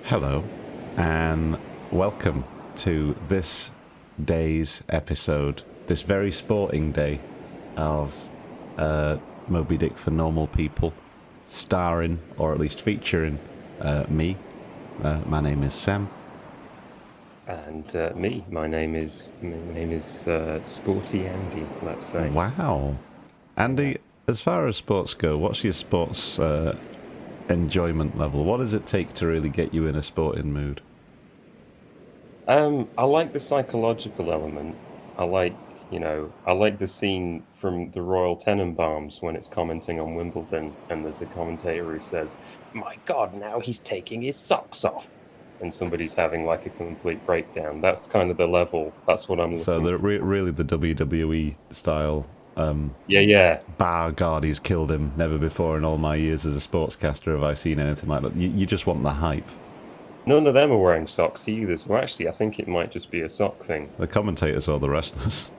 Hello, and welcome to this day's episode, this very sporting day of Moby Dick for Normal People, starring, or at least featuring, me. My name is Sam. And me, my name is Sporty Andy. Let's say. Wow. Andy, as far as sports go, what's your sports enjoyment level? What does it take to really get you in a sporting mood? I like the psychological element. I like, I like the scene from the Royal Tenenbaums when it's commenting on Wimbledon, and there's a commentator who says, "My God, now he's taking his socks off," and somebody's having like a complete breakdown. That's kind of the level. That's what I'm So looking the for. really the WWE style. Yeah, yeah. Bar God, he's killed him. Never before in all my years as a sportscaster have I seen anything like that. You just want the hype. None of them are wearing socks either. So actually, I think it might just be a sock thing. The commentators or the wrestlers.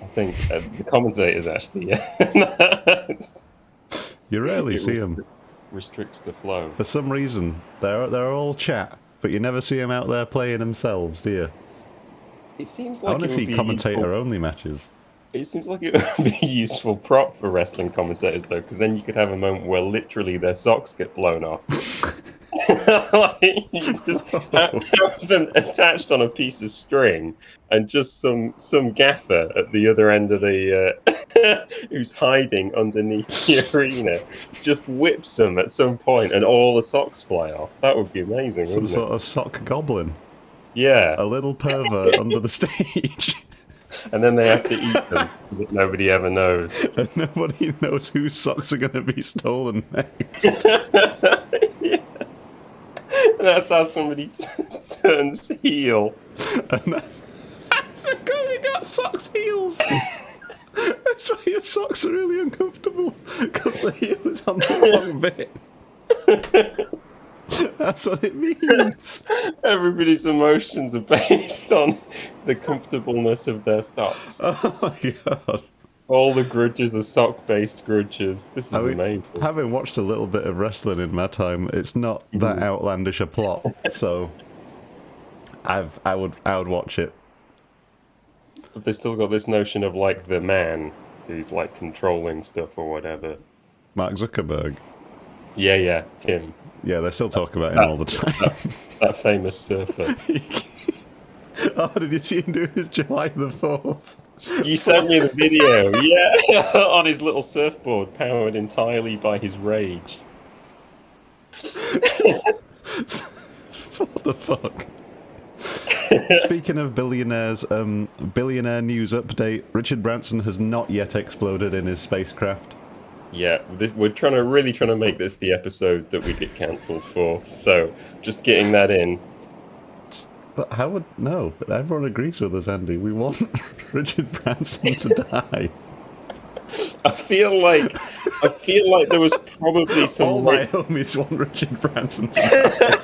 I think the commentators actually, yeah. You rarely It see them. restricts the flow. For some reason, they're all chat, but you never see them out there playing themselves, do you? It seems I like want to it would see be a useful. commentator-only matches. It seems like it would be a useful prop for wrestling commentators, though, because then you could have a moment where literally their socks get blown off. Like, you just have them attached on a piece of string, and just some gaffer at the other end of the who's hiding underneath the arena just whips them at some point, and all the socks fly off. That would be amazing, Some wouldn't it? sort of sock goblin. Yeah, A little pervert under the stage. and then they have to eat them that nobody ever knows. And nobody knows whose socks are going to be stolen next. Yeah. That's how somebody turns heel. And that's a guy who got socks heels. That's why your socks are really uncomfortable, because the heel is on the wrong bit. That's what it means. Everybody's emotions are based on the comfortableness of their socks. Oh my god. All the grudges are sock-based grudges. This is amazing. Having watched a little bit of wrestling in my time, it's not that outlandish a plot, so I would watch it. But they still got this notion of like the man who's like controlling stuff or whatever. Mark Zuckerberg. Yeah, yeah, him. Yeah, they still talk about him all the time. That famous surfer. Oh, did you see him do his July the 4th? You sent me the video, yeah, on his little surfboard, powered entirely by his rage. What the fuck? Speaking of billionaires, billionaire news update. Richard Branson has not yet exploded in his spacecraft. Yeah, we're really trying to make this the episode that we get cancelled for. So just getting that in. But how would... No, but everyone agrees with us, Andy. We want Richard Branson to die. I feel like there was probably some. All my homies want Richard Branson to die.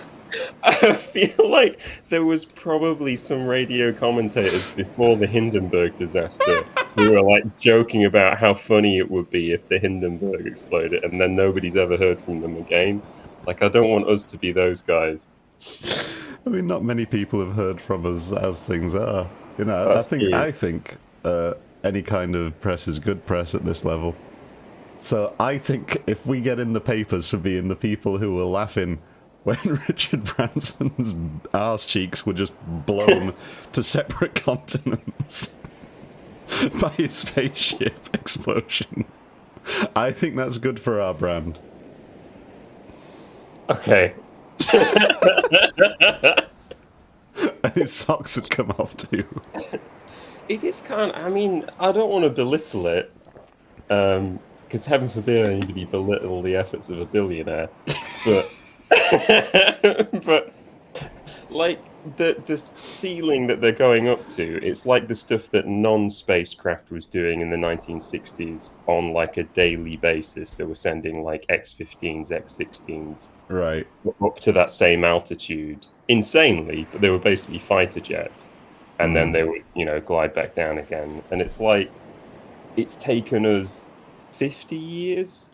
I feel like there was probably some radio commentators before the Hindenburg disaster who were like joking about how funny it would be if the Hindenburg exploded, and then nobody's ever heard from them again. Like, I don't want us to be those guys. I mean, not many people have heard from us as things are. You know, That's true. I think any kind of press is good press at this level. So I think if we get in the papers for being the people who were laughing when Richard Branson's arse cheeks were just blown to separate continents by a spaceship explosion, I think that's good for our brand. Okay. And his socks had come off too. It is kind of, I mean, I don't want to belittle it, because heaven forbid anybody belittle the efforts of a billionaire, but but like the ceiling that they're going up to, it's like the stuff that non-spacecraft was doing in the 1960s on like a daily basis. They were sending like X-15s, X-16s Right. up to that same altitude insanely, but they were basically fighter jets, and then they would, glide back down again. And it's like, it's taken us 50 years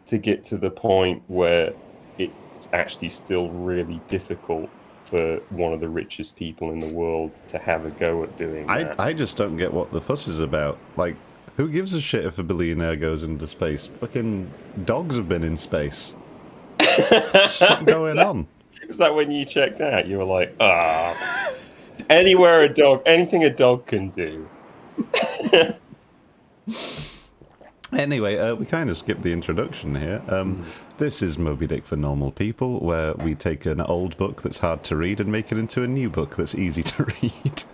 to get to the point where it's actually still really difficult for one of the richest people in the world to have a go at doing that. I just don't get what the fuss is about. Like, who gives a shit if a billionaire goes into space? Fucking dogs have been in space. Stop going on. Is that when you checked out? You were like, anywhere a dog, anything a dog can do. Anyway, we kind of skipped the introduction here. This is Moby Dick for Normal People, where we take an old book that's hard to read and make it into a new book that's easy to read.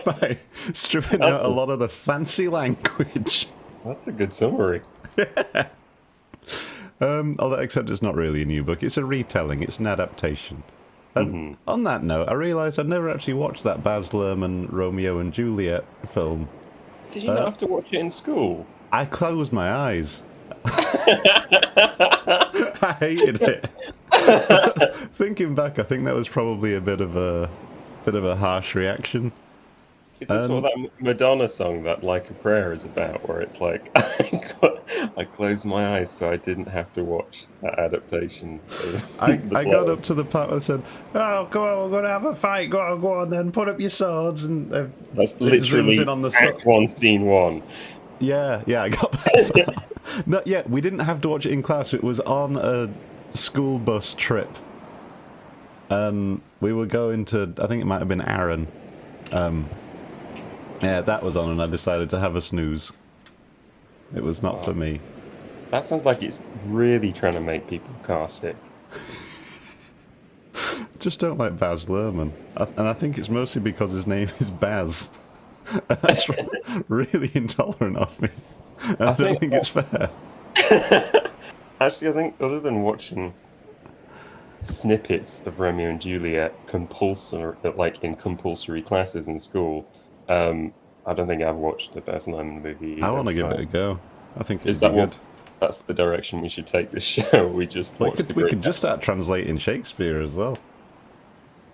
By stripping out a lot of the fancy language. That's a good summary. Although, except it's not really a new book. It's a retelling. It's an adaptation. And on that note, I realised I'd never actually watched that Baz Luhrmann Romeo and Juliet film. Did you not have to watch it in school? I closed my eyes. I hated it. Thinking back, I think that was probably a bit of a harsh reaction. Is this what that Madonna song, that Like a Prayer, is about? Where it's like, I closed my eyes so I didn't have to watch that adaptation. I got up to the part where I said, "Oh, go on, we're going to have a fight. Go on, then put up your swords." And that's literally on the Act 1, Scene 1. Yeah, I got that far. No, yeah, we didn't have to watch it in class. It was on a school bus trip. We were going to, I think it might have been Aaron. Yeah, that was on, and I decided to have a snooze. It was not for me. That sounds like it's really trying to make people car sick. Just don't like Baz Luhrmann. And I think it's mostly because his name is Baz. That's really intolerant of me. I don't think it's fair. Actually, I think other than watching snippets of Romeo and Juliet in compulsory classes in school, I don't think I've watched a Baz Luhrmann movie either. I want to give it a go. I think it's good. That's the direction we should take this show. We could just start translating Shakespeare as well.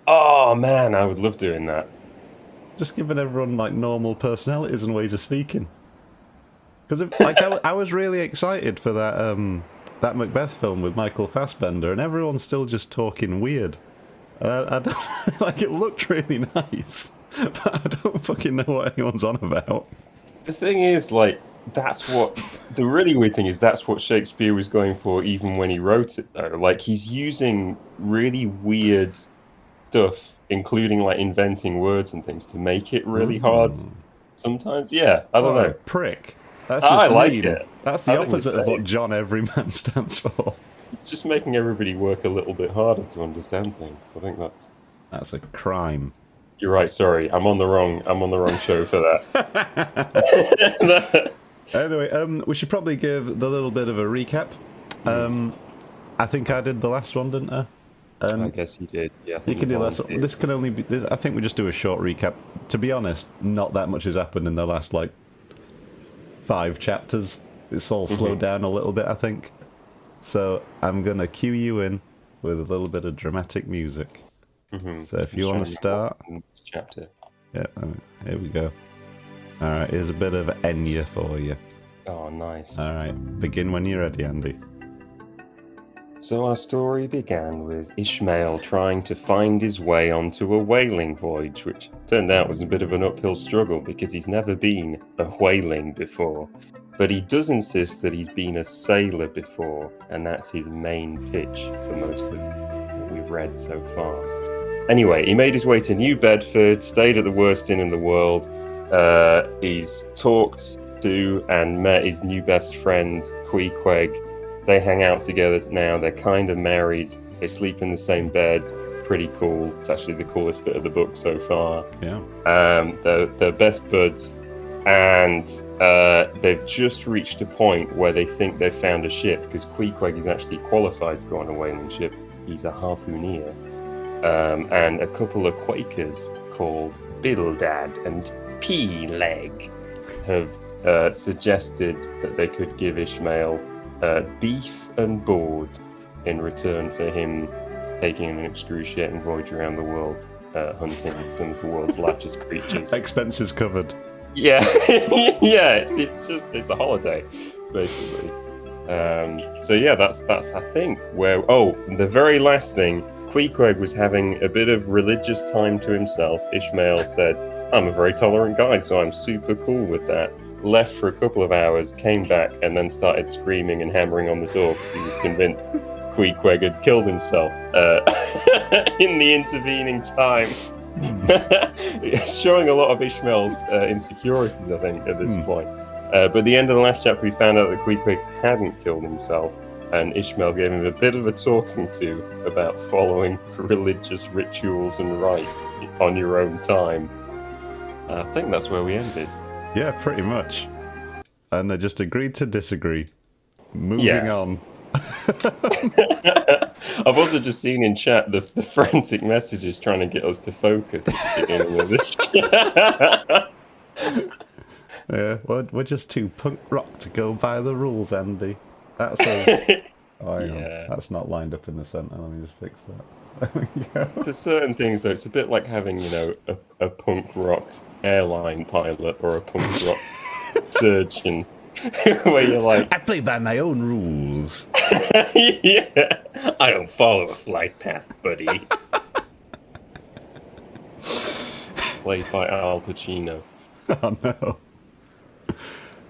Oh man, I would love doing that. Just giving everyone like normal personalities and ways of speaking. Because like I was really excited for that Macbeth film with Michael Fassbender, and everyone's still just talking weird. I don't, like, it looked really nice, but I don't fucking know what anyone's on about. The thing is, like, the really weird thing is that's what Shakespeare was going for even when he wrote it, though. Like, he's using really weird stuff, including, like, inventing words and things to make it really hard sometimes. Yeah, I don't know. Prick. That's just I like mean. it. That's the opposite of what John Everyman stands for. It's just making everybody work a little bit harder to understand things. I think that's a crime. You're right. Sorry, I'm on the wrong show for that. Anyway, we should probably give the little bit of a recap. I think I did the last one, didn't I? I guess you did. Yeah. You can do that. This can only be. I think we just do a short recap. To be honest, not that much has happened in the last 5 chapters. It's all slowed down a little bit, I think. So I'm gonna cue you in with a little bit of dramatic music. So if you want to start, this chapter. Yeah, here we go. All right, here's a bit of Enya for you. Oh, nice. All right, begin when you're ready, Andy. So our story began with Ishmael trying to find his way onto a whaling voyage, which turned out was a bit of an uphill struggle because he's never been a whaling before. But he does insist that he's been a sailor before, and that's his main pitch for most of what we've read so far. Anyway, he made his way to New Bedford, stayed at the worst inn in the world. He's talked to and met his new best friend, Queequeg. They hang out together now. They're kind of married. They sleep in the same bed. Pretty cool. It's actually the coolest bit of the book so far. Yeah. They're best buds. And they've just reached a point where they think they've found a ship, because Queequeg is actually qualified to go on a whaling ship. He's a harpooner. And a couple of Quakers called Bildad and P-Leg have suggested that they could give Ishmael beef and board in return for him taking an excruciating voyage around the world, hunting some of the world's largest creatures. Expenses covered. Yeah, yeah. It's a holiday, basically. So yeah, that's I think where. Oh, the very last thing, Queequeg was having a bit of religious time to himself. Ishmael said, "I'm a very tolerant guy, so I'm super cool with that." Left for a couple of hours, came back, and then started screaming and hammering on the door because he was convinced Queequeg had killed himself in the intervening time. Showing a lot of Ishmael's insecurities, I think, at this point. But at the end of the last chapter, we found out that Queequeg hadn't killed himself, and Ishmael gave him a bit of a talking to about following religious rituals and rites on your own time. I think that's where we ended. Yeah, pretty much. And they just agreed to disagree. Moving on. I've also just seen in chat the frantic messages trying to get us to focus at the beginning of this. Yeah, we're just too punk rock to go by the rules, Andy. That's a... Oh, hang on. That's not lined up in the centre. Let me just fix that. There we go. There's certain things, though. It's a bit like having, a punk rock airline pilot or a punk rock surgeon, where you're like, I play by my own rules. yeah, I don't follow a flight path, buddy. Played by Al Pacino. Oh no.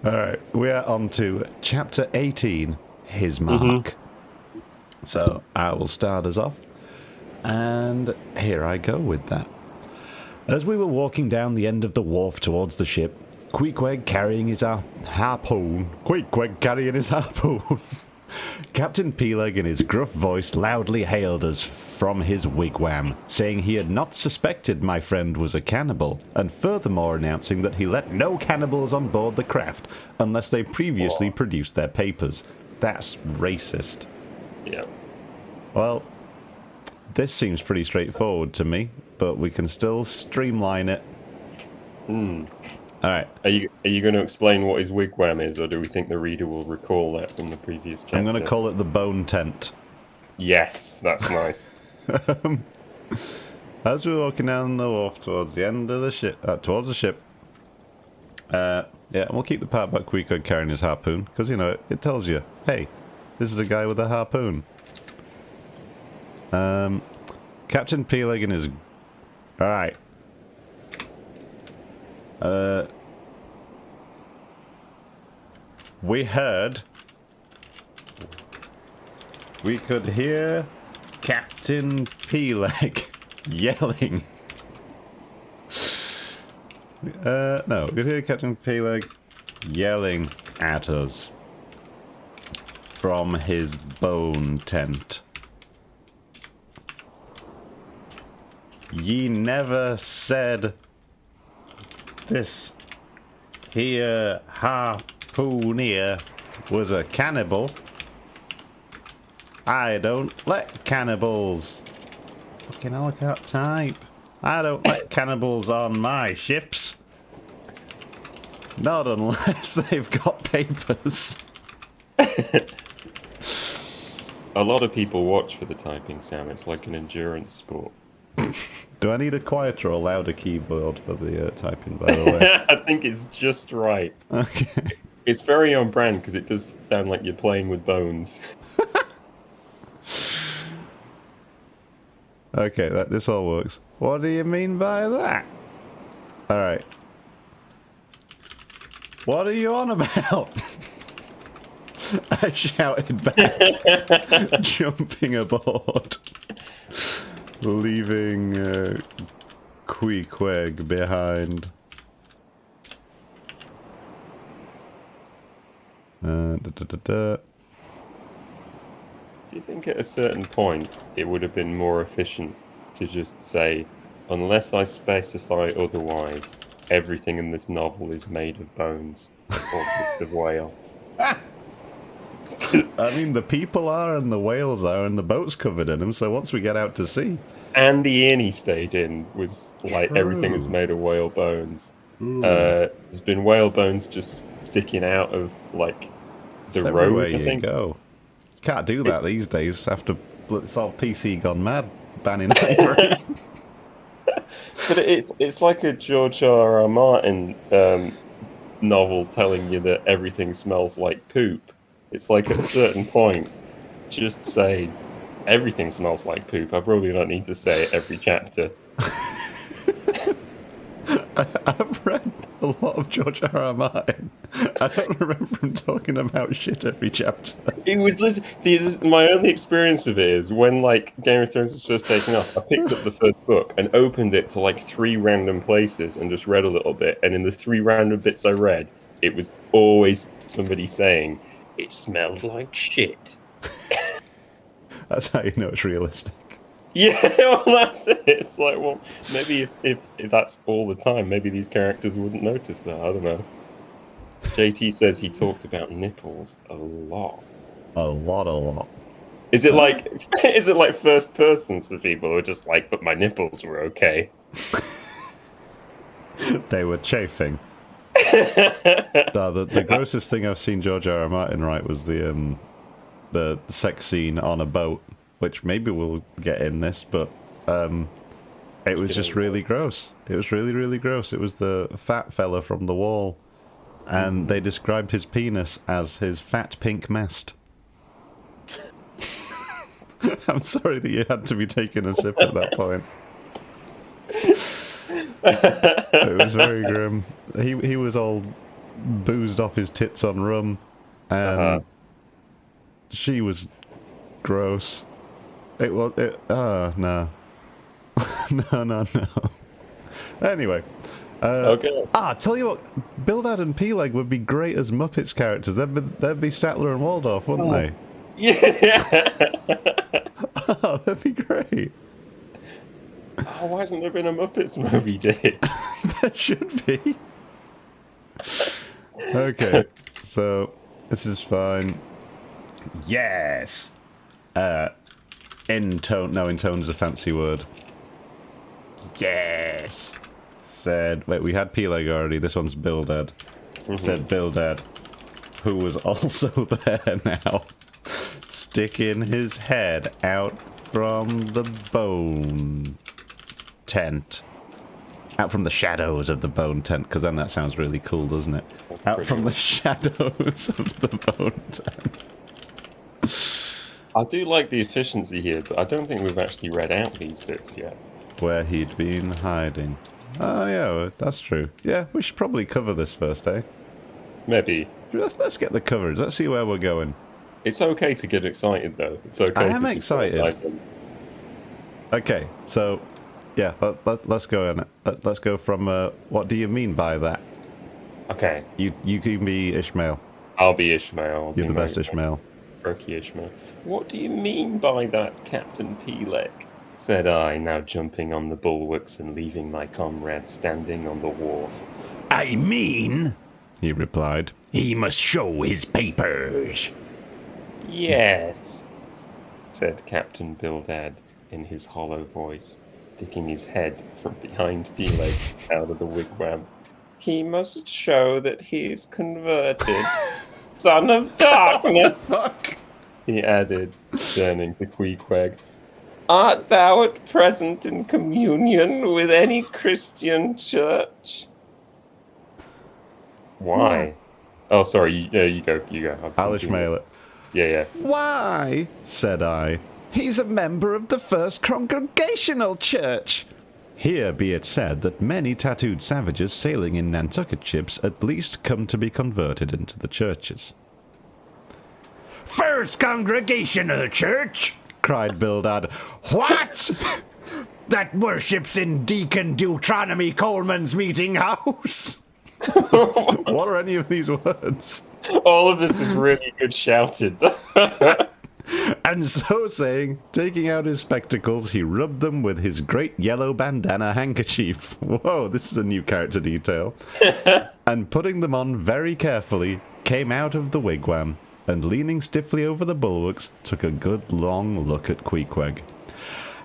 Alright, we are on to chapter 18, His Mark. So I will start us off, and here I go with that. As we were walking down the end of the wharf towards the ship, Queequeg carrying his harpoon. Captain Peleg in his gruff voice loudly hailed us from his wigwam, saying he had not suspected my friend was a cannibal, and furthermore announcing that he let no cannibals on board the craft unless they previously produced their papers. That's racist. Yeah. Well, this seems pretty straightforward to me, but we can still streamline it. Alright. Are you going to explain what his wigwam is, or do we think the reader will recall that from the previous chapter? I'm going to call it the bone tent. Yes, that's nice. As we're walking down the wharf towards the end of the ship, yeah, we'll keep the part about Queequeg carrying his harpoon, because, it tells you, hey, this is a guy with a harpoon. Captain Peleg in his... Alright. We could hear Captain Peleg yelling. No, we could hear Captain Peleg yelling at us from his bone tent. Ye never said this here harpooner was a cannibal. I don't let cannibals. Fucking hell, I can't type. I don't let cannibals on my ships. Not unless they've got papers. A lot of people watch for the typing, Sam. It's like an endurance sport. Do I need a quieter or louder keyboard for the typing, by the way? I think it's just right. Okay. It's very on brand because it does sound like you're playing with bones. Okay, this all works. What do you mean by that? Alright. What are you on about? I shouted back, jumping aboard, leaving Queequeg behind. Do you think at a certain point it would have been more efficient to just say, unless I specify otherwise, everything in this novel is made of bones or bits of whale? I mean, the people are, and the whales are, and the boat's covered in them, so once we get out to sea... And the inn he stayed in was like, everything is made of whale bones. There's been whale bones just sticking out of, like, the road, I think. Go. Can't do that these days after it's all PC gone mad, banning ivory. But it's like a George R.R. Martin novel telling you that everything smells like poop. It's like at a certain point, just say everything smells like poop. I probably don't need to say it every chapter. I've read a lot of George R.R. Martin. I don't remember him talking about shit every chapter. It was literally my only experience of it is when like Game of Thrones was first taking off. I picked up the first book and opened it to like 3 random places and just read a little bit. And in the 3 random bits I read, it was always somebody saying it smelled like shit. That's how you know it's realistic. Yeah, well, that's it. It's like, well, maybe if that's all the time, maybe these characters wouldn't notice that. I don't know. JT says he talked about nipples a lot. A lot. Is it like is it like first person so people are just like, but my nipples were okay? They were chafing. The grossest thing I've seen George R.R. Martin write was the sex scene on a boat, which maybe we'll get in this, but it was just really gross. It was really, really gross. It was the fat fella from The Wall, and they described his penis as his fat pink mast. I'm sorry that you had to be taking a sip at that point. It was very grim. He was all boozed off his tits on rum, and she was gross. No. No. No. Anyway. Okay. Tell you what, Bildad and Peleg would be great as Muppets characters. They'd be Statler and Waldorf, wouldn't they? Yeah. Oh, that'd be great. Oh, why hasn't there been a Muppets movie, Dave? There should be. Okay, so this is fine. Yes. In tone is a fancy word. Yes. Said, wait, we had Peleg already. This one's Bildad. Said Bildad, who was also there now, sticking his head out from the bone tent. Out from the shadows of the bone tent, because then that sounds really cool, doesn't it? That's Out from the shadows of the bone tent. I do like the efficiency here, but I don't think we've actually read out these bits yet. Where he'd been hiding. Oh, yeah, that's true. Yeah, we should probably cover this first, eh? Maybe. Let's get the coverage. Let's see where we're going. It's okay to get excited, though. It's okay. I am to excited. Okay, so yeah, let's go on it. Let's go from what do you mean by that? Okay. You can be Ishmael. I'll be Ishmael. You're the best Ishmael. Turkey Ishmael. What do you mean by that, Captain Peleg? Said I, now jumping on the bulwarks and leaving my comrade standing on the wharf. I mean, he replied, he must show his papers. Yes, said Captain Bildad in his hollow voice, sticking his head from behind Peleg out of the wigwam. He must show that he is converted. Son of darkness! Fuck! He added, turning to Queequeg. Art thou at present in communion with any Christian church? Why? Oh, sorry. You go. I'll Ishmael it. Yeah. Why? Said I. He's a member of the First Congregational Church. Here be it said that many tattooed savages sailing in Nantucket ships at least come to be converted into the churches. First Congregational Church? Cried Bildad. What? That worships in Deacon Deuteronomy Coleman's meeting house? What are any of these words? All of this is really good shouted. And so saying, taking out his spectacles, he rubbed them with his great yellow bandana handkerchief. Whoa, this is a new character detail. And putting them on very carefully, came out of the wigwam, and leaning stiffly over the bulwarks, took a good long look at Queequeg.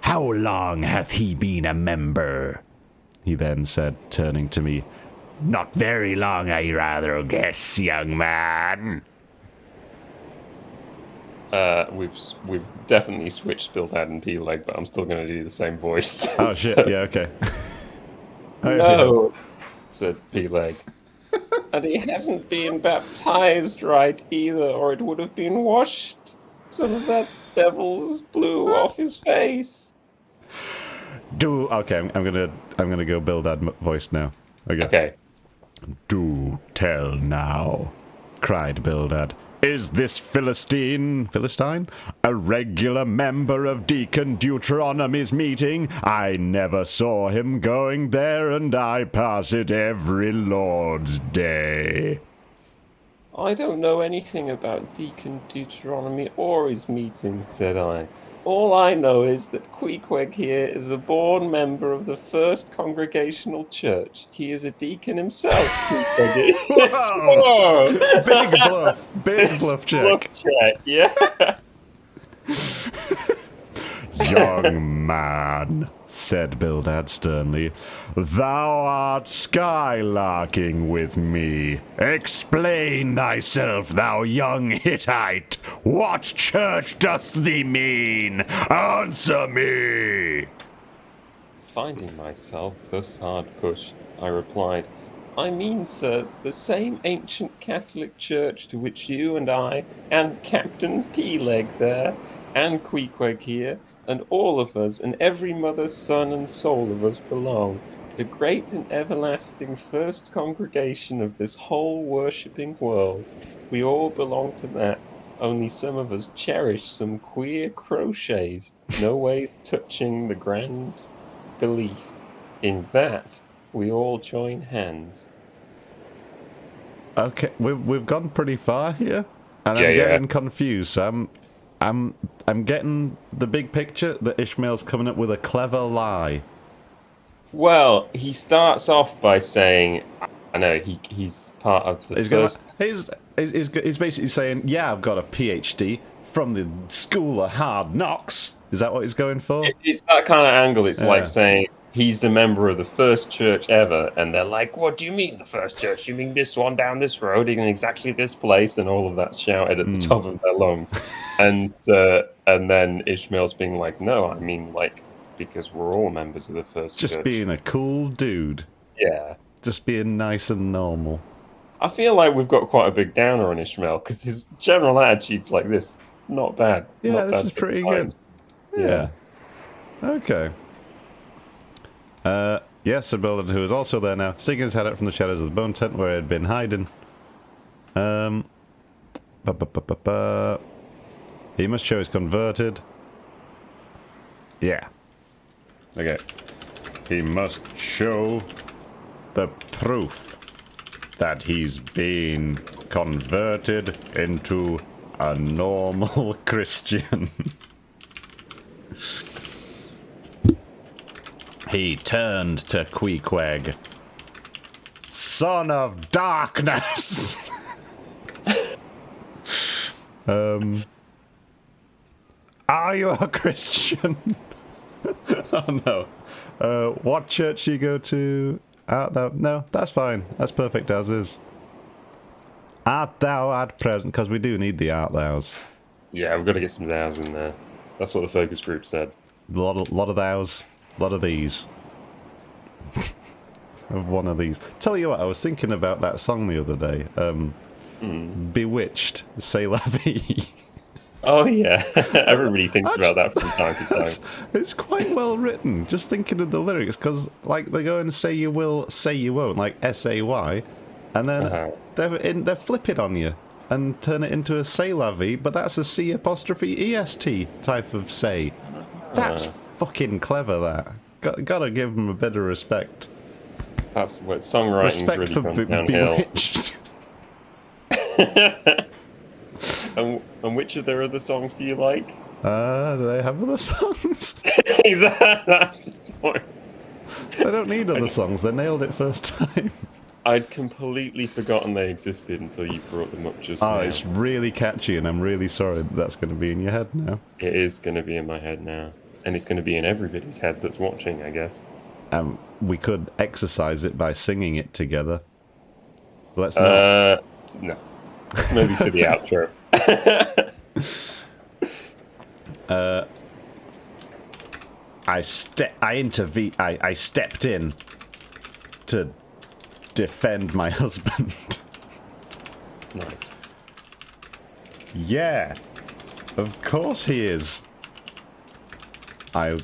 How long hath he been a member? He then said, turning to me. Not very long, I rather guess, young man. We've definitely switched Bildad and Peleg, but I'm still going to do the same voice. Oh shit! Yeah, okay. No, said Peleg. And he hasn't been baptized right either, or it would have been washed some of that devil's blue off his face. Okay, I'm gonna go Bildad voice now. Okay. Do tell now, cried Bildad. Is this Philistine a regular member of Deacon Deuteronomy's meeting? I never saw him going there, and I pass it every Lord's Day. I don't know anything about Deacon Deuteronomy or his meeting, said I. All I know is that Queequeg here is a born member of the First Congregational Church. He is a deacon himself, Queequeg is. Whoa! Big bluff check. Bluff check, yeah. Young man, said Bildad sternly, thou art skylarking with me. Explain thyself, thou young Hittite. What church dost thee mean? Answer me! Finding myself thus hard pushed, I replied, I mean, sir, the same ancient Catholic church to which you and I, and Captain P-Leg there, and Queequeg here, and all of us, and every mother's son and soul of us belong. The great and everlasting first congregation of this whole worshipping world. We all belong to that. Only some of us cherish some queer crochets, no way touching the grand belief. In that, we all join hands. Okay, we've gone pretty far here, and Yeah, I'm getting confused. So I'm getting the big picture that Ishmael's coming up with a clever lie. Well, he starts off by saying, I know, he's part of the first... He's basically saying, yeah, I've got a PhD from the School of Hard Knocks. Is that what he's going for? It's that kind of angle. It's like saying he's a member of the first church ever, and they're like, what do you mean the first church? You mean this one down this road in exactly this place? And all of that shouted at the top of their lungs. And then Ishmael's being like, no, I mean, like, because we're all members of the first church. Just being a cool dude. Yeah. Just being nice and normal. I feel like we've got quite a big downer on Ishmael, because his general attitude's like this. Not bad. Yeah, Not this bad is pretty good. Yeah. Okay. Yes, Sir Bildad, who is also there now, sticking his head out from the shadows of the bone tent where he had been hiding. He must show he's converted. Yeah. Okay. He must show the proof that he's been converted into a normal Christian. He turned to Queequeg. Son of darkness! Are you a Christian? Oh no. What church do you go to? No, that's fine. That's perfect as is. Art thou at present? Because we do need the art thous. Yeah, we've got to get some thous in there. That's what the focus group said. A lot of thous. A lot of these. Of one of these. Tell you what, I was thinking about that song the other day. Bewitched, C'est la vie. Oh yeah, everybody thinks about that from time to time. It's quite well written. Just thinking of the lyrics, because like they go and say you will, say you won't, like S-A-Y, and then they're flipping on you and turn it into a C'est la vie, but that's a C apostrophe E-S-T type of say. That's fucking clever. That gotta give them a bit of respect. That's what songwriting's Respect really for gone downhill. Bewitched. And which of their other songs do you like? Do they have other songs? Exactly, that's the point. They don't need other songs. They nailed it first time. I'd completely forgotten they existed until you brought them up just now. Oh, it's really catchy, and I'm really sorry that's going to be in your head now. It is going to be in my head now. And it's going to be in everybody's head that's watching, I guess. We could exercise it by singing it together. Let's not. No. Maybe for the outro. I stepped in to defend my husband. Nice. Yeah, of course he is. I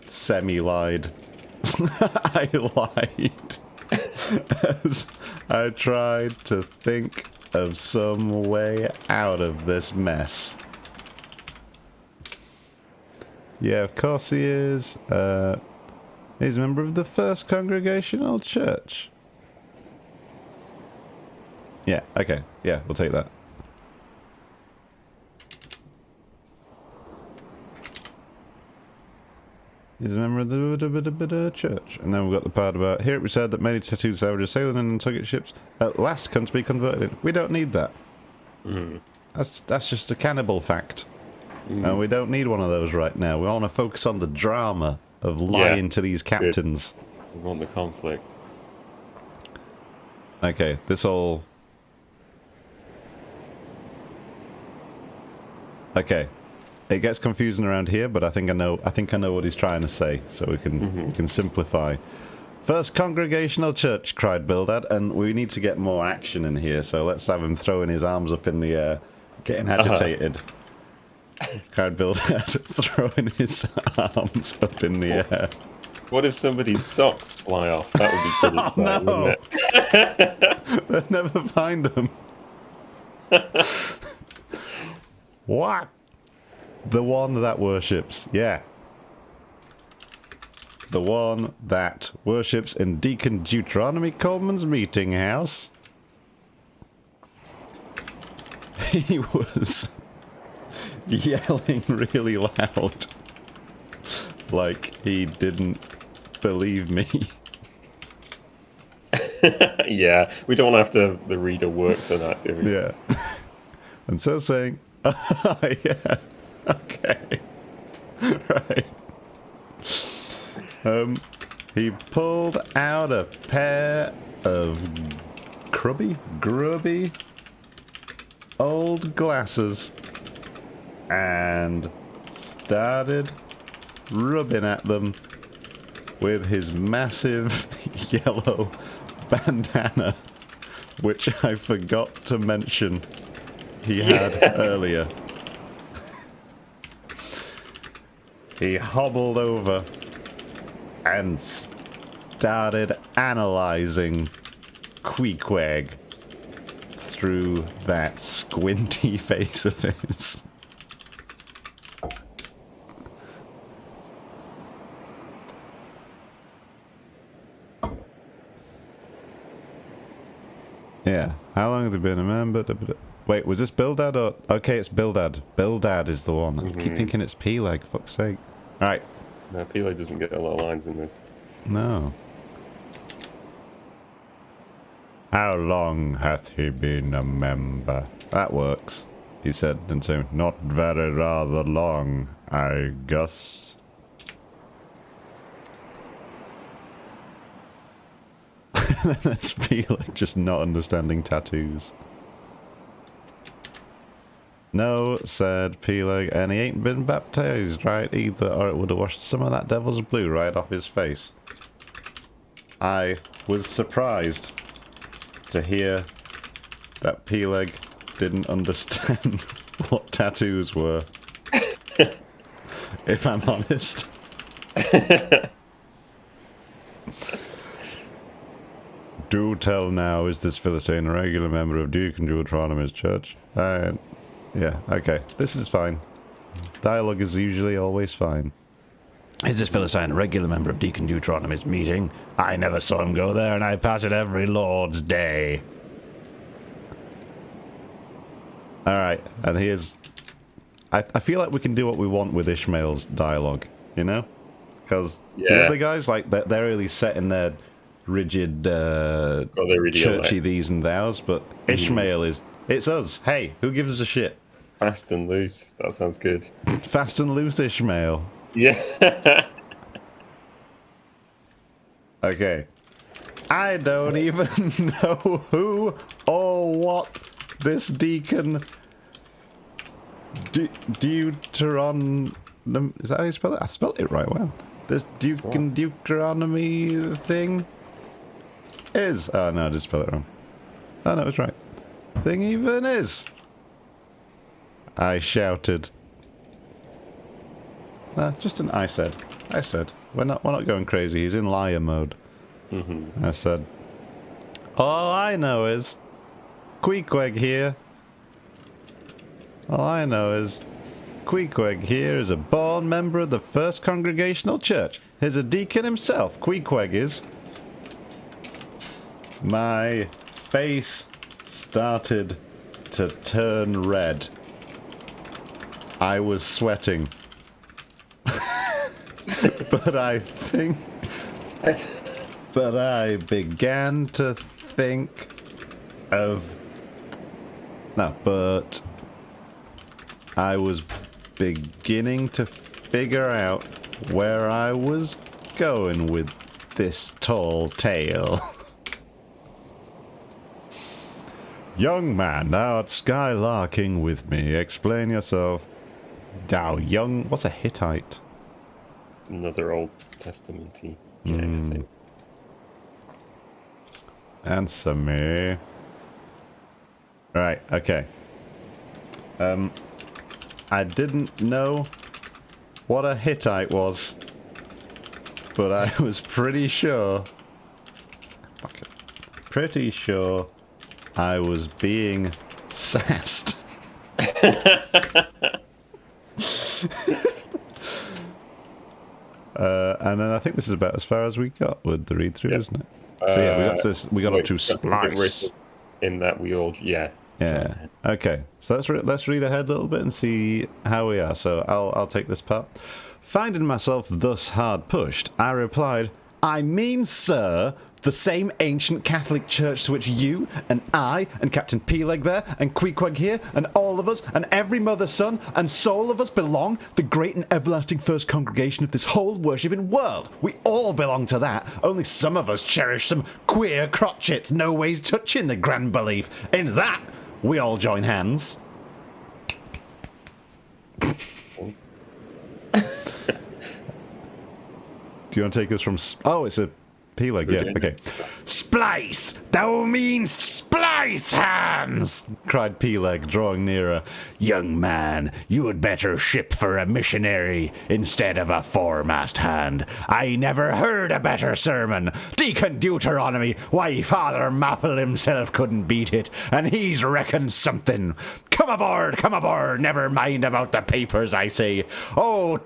semi-lied. I lied. As I tried to think of some way out of this mess. Yeah, of course he is. He's a member of the First Congregational Church. Yeah, okay. Yeah, we'll take that. He's a member of the church. And then we've got the part about, here it was said that many tattooed savages sailing in target ships at last come to be converted in. We don't need that. That's just a cannibal fact. And we don't need one of those right now. We want to focus on the drama of lying to these captains. We want the conflict. Okay, this all... Okay. It gets confusing around here, but I think I know what he's trying to say, so we can simplify. First Congregational Church, cried Bildad, and we need to get more action in here, so let's have him throwing his arms up in the air, getting agitated. Cried Bildad, throwing his arms up in the air. What if somebody's socks fly off? That would be pretty fun, wouldn't it? They'll never find them. What? The one that worships, yeah. The one that worships in Deacon Deuteronomy Coleman's meeting house. He was yelling really loud. Like he didn't believe me. Yeah, we don't want to have the reader work for that, do we? Yeah. And so saying, yeah. Okay. Right. He pulled out a pair of grubby old glasses and started rubbing at them with his massive yellow bandana, which I forgot to mention he had earlier. He hobbled over and started analyzing Queequeg through that squinty face of his. Yeah. How long have they been a member? Wait, was this Bildad or... Okay, it's Bildad. Bildad is the one. I keep thinking it's Peleg, fuck's sake. Alright. No, Peleg doesn't get a lot of lines in this. No. How long hath he been a member? That works. He said, and so, not very rather long, I guess. That's Peleg just not understanding tattoos. No, said Peleg, and he ain't been baptized, right, either, or it would have washed some of that devil's blue right off his face. I was surprised to hear that Peleg didn't understand what tattoos were. If I'm honest. Do tell now, is this Philistine a regular member of Deacon Deuteronomy's church? Yeah, okay. This is fine. Dialogue is usually always fine. Is this Philistine a regular member of Deacon Deuteronomy's meeting? I never saw him go there, and I pass it every Lord's Day. Alright, and here's... I feel like we can do what we want with Ishmael's dialogue, you know? Because the other guys, like, they're really set in their rigid, churchy these and thous, but Ishmael is... It's us. Hey, who gives a shit? Fast and loose. That sounds good. Fast and loose Ishmael. Yeah. Okay. I don't even know who or what this Deacon Deuteronomy... Is that how you spell it? I spelled it right, wow. This Deacon Deuteronomy thing is... Oh, no, I did spell it wrong. Oh, no, it was right. thing even is? I shouted. I said. We're not going crazy. He's in liar mode. I said, all I know is Queequeg here. All I know is Queequeg here is a born member of the First Congregational Church. He's a deacon himself. Queequeg is. My face started to turn red. I was sweating. But I began to think of... No, but I was beginning to figure out where I was going with this tall tale. Young man, thou art skylarking with me. Explain yourself. Thou young... What's a Hittite? Another Old Testament-y guy, I think. Answer me. Right, okay. I didn't know what a Hittite was, but I was pretty sure I was being sassed. And then I think this is about as far as we got with the read through, isn't it? So yeah, we got up to splice. In that we all, yeah. Okay. So let's read ahead a little bit and see how we are. So I'll take this part. Finding myself thus hard pushed, I replied, I mean, sir, the same ancient Catholic Church to which you and I and Captain Peleg there and Queequeg here and all of us and every mother, son and soul of us belong, the great and everlasting first congregation of this whole worshipping world. We all belong to that. Only some of us cherish some queer crotchets no ways touching the grand belief. In that, we all join hands. Do you want to take us from... Oh, it's a... Peleg, yeah, okay. Splice! Thou meanst splice hands! Cried Peleg, drawing nearer. Young man, you had better ship for a missionary instead of a foremast hand. I never heard a better sermon. Deacon Deuteronomy, why, Father Mapple himself couldn't beat it, and he's reckoned something. Come aboard, never mind about the papers, I say. Oh,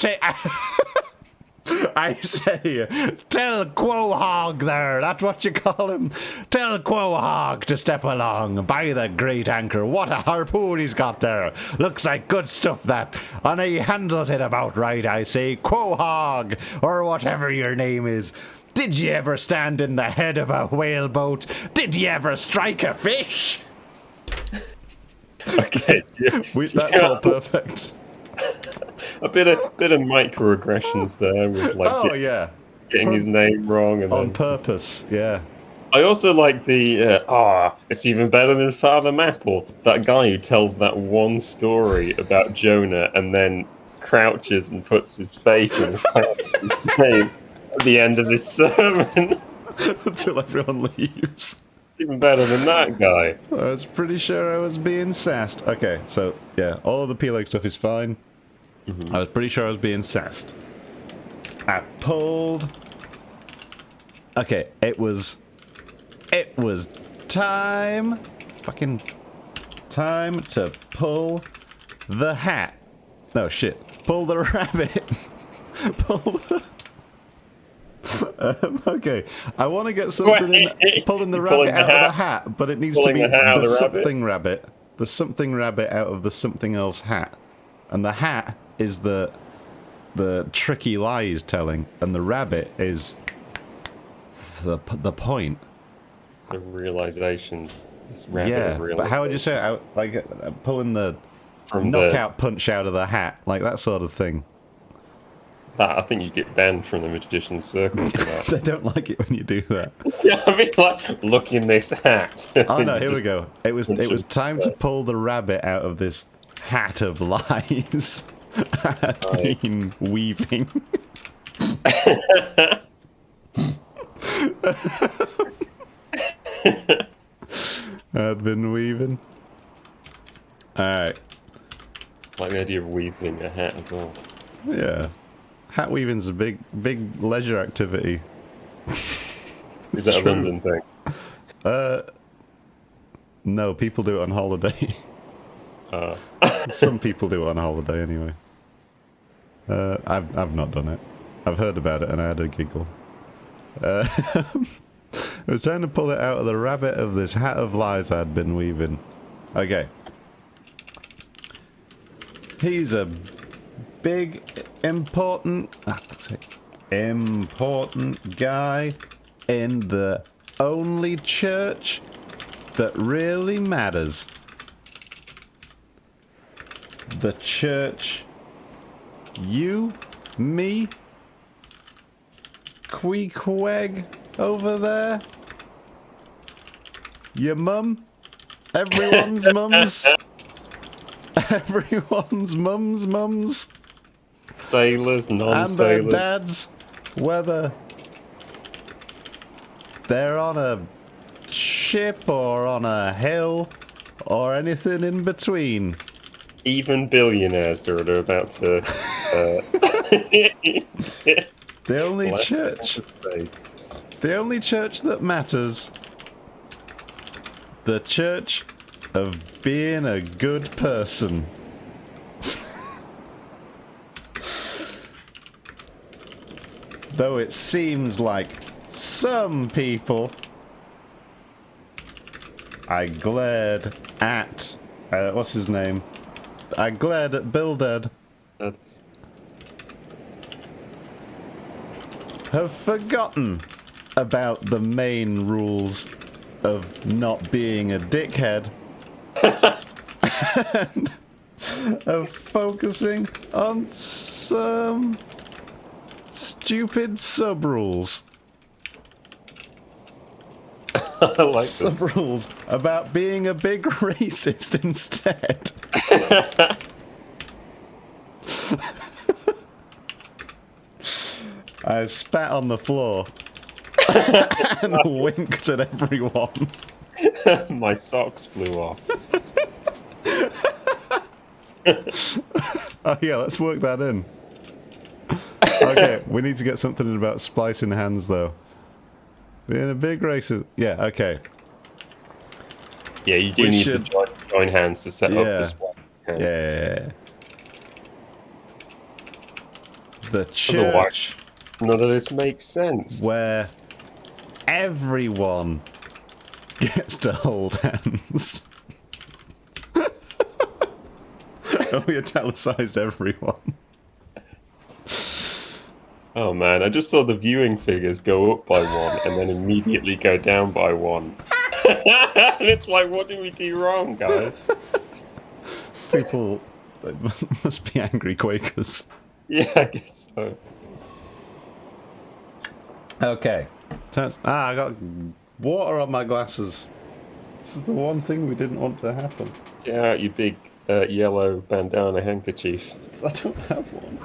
I say, tell Quohog there, that's what you call him. Tell Quohog to step along. By the great anchor, what a harpoon he's got there. Looks like good stuff, that. And he handles it about right, I say. Quohog, or whatever your name is. Did you ever stand in the head of a whaleboat? Did you ever strike a fish? Okay, That's all perfect. A bit of microaggressions there with like getting his name wrong and on purpose. Yeah. I also like the it's even better than Father Mapple. That guy who tells that one story about Jonah and then crouches and puts his face in his name at the end of his sermon until everyone leaves. It's even better than that guy. I was pretty sure I was being sassed. Okay, so yeah, all of the Peleg stuff is fine. I was pretty sure I was being sassed. I pulled... Okay, it was time... Fucking time to pull the hat. No, shit. Pull the rabbit. Pull the... okay, I want to get something in... Pulling the rabbit out of the hat, but it needs to be the something rabbit. The something rabbit out of the something else hat. And the hat is the tricky lies telling, and the rabbit is the point. The realization. But how would you say it? Like pulling the knockout punch out of the hat, like that sort of thing. I think you get banned from the Magician's Circle for that. They don't like it when you do that. Yeah, I mean, like, look in this hat. Oh no, here we go. It was time to pull the rabbit out of this hat of lies. I'd been weaving. I'd been weaving. Alright. Like the idea of weaving a hat as well. Yeah. Hat weaving's a big leisure activity. Is that a true. London thing? No, people do it on holiday. Some people do it on holiday anyway. I've not done it. I've heard about it and I had a giggle. I was trying to pull it out of the rabbit of this hat of lies I'd been weaving. Okay. He's a big, important guy in the only church that really matters. The church you, me, Queequeg over there, your mum, everyone's mums, everyone's mums, Sailors, and their non-sailors. dads, whether they're on a ship or on a hill or anything in between. Even billionaires that are about to... The only left church, space. the only church that matters, the church of being a good person. Though it seems like some people I glared at, what's his name? I glared at Bildad. Have forgotten about the main rules of not being a dickhead and of focusing on some stupid sub-rules. I like this. Sub-rules about being a big racist instead. I spat on the floor and winked at everyone. My socks flew off. Oh yeah, let's work that in. Okay, we need to get something in about splicing hands though. Being a big racist. Yeah, okay. Yeah, you do We need should- to join hands to set up Yeah. this one. Yeah. The Otherwise- church None of this makes sense. where everyone gets to hold hands. Oh, we italicized everyone. Oh man, I just saw the viewing figures go up by one and then immediately go down by one. And it's like, what did we do wrong, guys? People must be angry Quakers. Yeah, I guess so. Okay. I got water on my glasses. This is the one thing we didn't want to happen. Get out your big yellow bandana handkerchief. 'Cause I don't have one.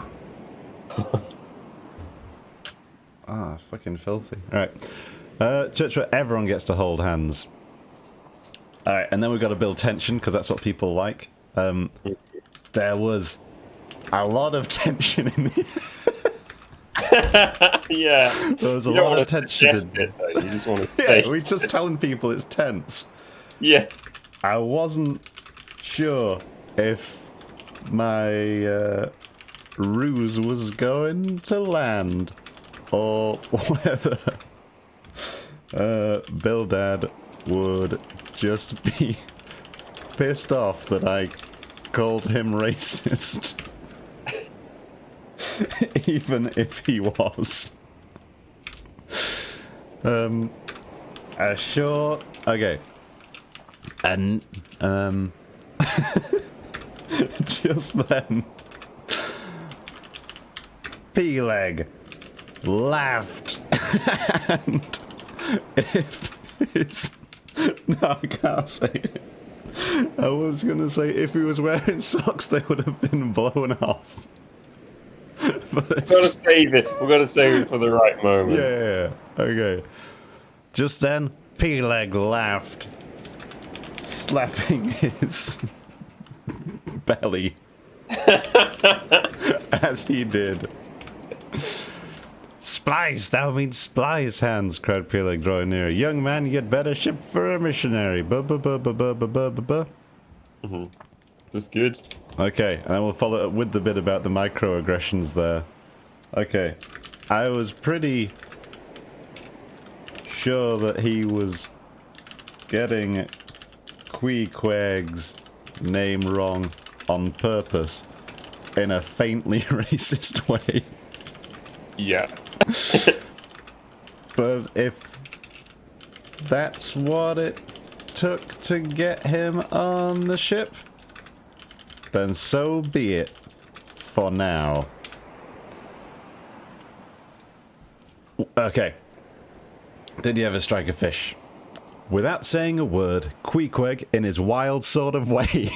Fucking filthy. Alright. Church where everyone gets to hold hands. Alright, and then we've got to build tension, because that's what people like. There was a lot of tension in the... Yeah. There was a You don't lot want of to tension. suggest it, though. You just want to Yeah, say we're just telling people it's tense. Yeah. I wasn't sure if my ruse was going to land or whether Bildad would just be pissed off that I called him racist. Even if he was. Sure. Okay. And just then P-Leg laughed and if it's no, I can't say it. I was gonna say if he was wearing socks they would have been blown off. But We've got to save it. We've got to save it for the right moment. yeah, okay. Just then P-Leg laughed, slapping his belly. As he did. Splice, thou means splice, Hans, cried Peleg, drawing nearer. Young man, you'd better ship for a missionary. Ba-ba-ba-ba-ba-ba-ba-ba. That's good. Okay, and I will follow up with the bit about the microaggressions there. Okay, I was pretty sure that he was getting Queequeg's name wrong on purpose in a faintly racist way. Yeah. But if that's what it took to get him on the ship, then so be it for now. Okay. Did you ever strike a fish? Without saying a word, Queequeg, in his wild sort of way,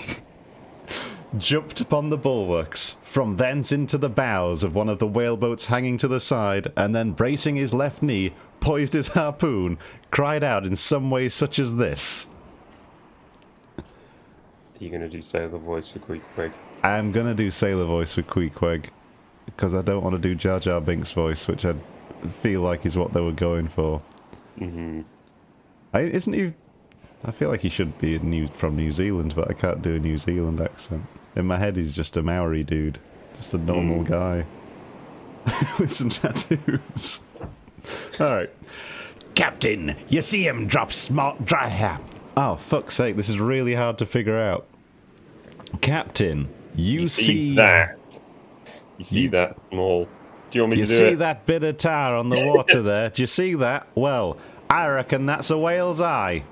jumped upon the bulwarks, from thence into the bows of one of the whaleboats hanging to the side, and then bracing his left knee, poised his harpoon, cried out in some way such as this. Are you going to do sailor voice for Queequeg? I'm going to do sailor voice for Queequeg, because I don't want to do Jar Jar Binks voice, which I feel like is what they were going for. Mm-hmm. Isn't he... I feel like he should be from New Zealand, but I can't do a New Zealand accent. In my head, he's just a Maori dude. Just a normal guy. With some tattoos. Alright. Captain, you see him drop small dry. Oh, fuck's sake, this is really hard to figure out. Captain, you see that. You see that small... Do you want me to do it? You see that bit of tar on the water there? Do you see that? Well, I reckon that's a whale's eye.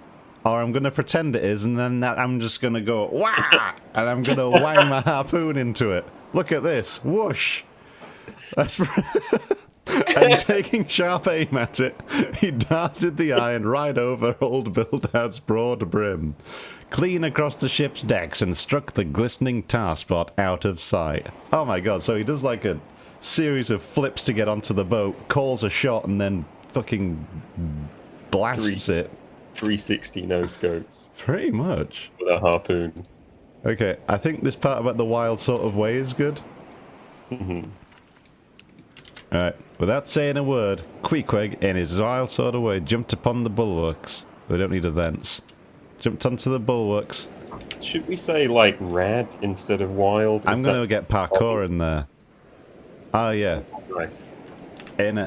Or I'm going to pretend it is, and then I'm just going to go, wah! And I'm going to wang my harpoon into it. Look at this. Whoosh. That's and taking sharp aim at it, he darted the iron right over old Bildad's broad brim, clean across the ship's decks, and struck the glistening tar spot out of sight. Oh my god, so he does like a series of flips to get onto the boat, calls a shot, and then fucking blasts it. 360 no scopes. Pretty much. With a harpoon. Okay, I think this part about the wild sort of way is good. Alright, without saying a word, Queequeg, in his wild sort of way, jumped upon the bulwarks. We don't need a thence. Jumped onto the bulwarks. Should we say, like, rad instead of wild? I'm going to get parkour in there. Oh, yeah. Nice. In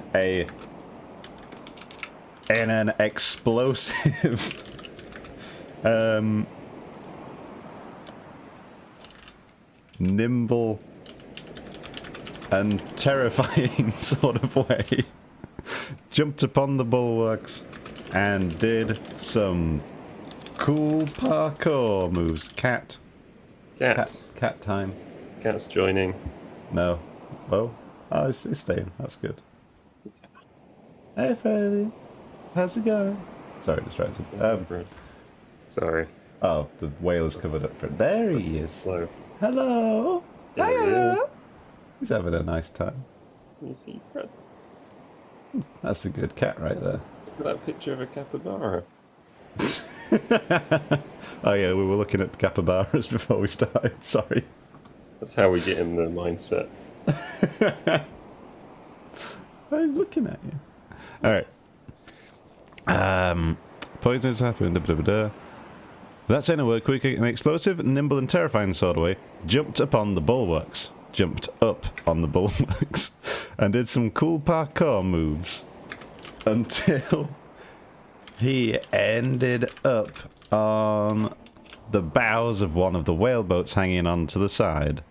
an explosive nimble and terrifying sort of way, jumped upon the bulwarks and did some cool parkour moves. Cat time. Cat's joining. No. Oh, it's staying. That's good. Hey, Freddy. How's it going? Sorry, distracted. Sorry. Oh, the whale is covered up. There he is. Hello. Hello. There he is. He's having a nice time. You see, Fred? That's a good cat right there. Look at that picture of a capybara. Oh yeah, we were looking at capybaras before we started. Sorry. That's how we get in the mindset. I'm looking at you. All right. Poisonous happened. That saying a word, quick and explosive, nimble and terrifying sort of way, jumped upon the bulwarks. Jumped up on the bulwarks. And did some cool parkour moves. Until he ended up on the bows of one of the whaleboats hanging on to the side.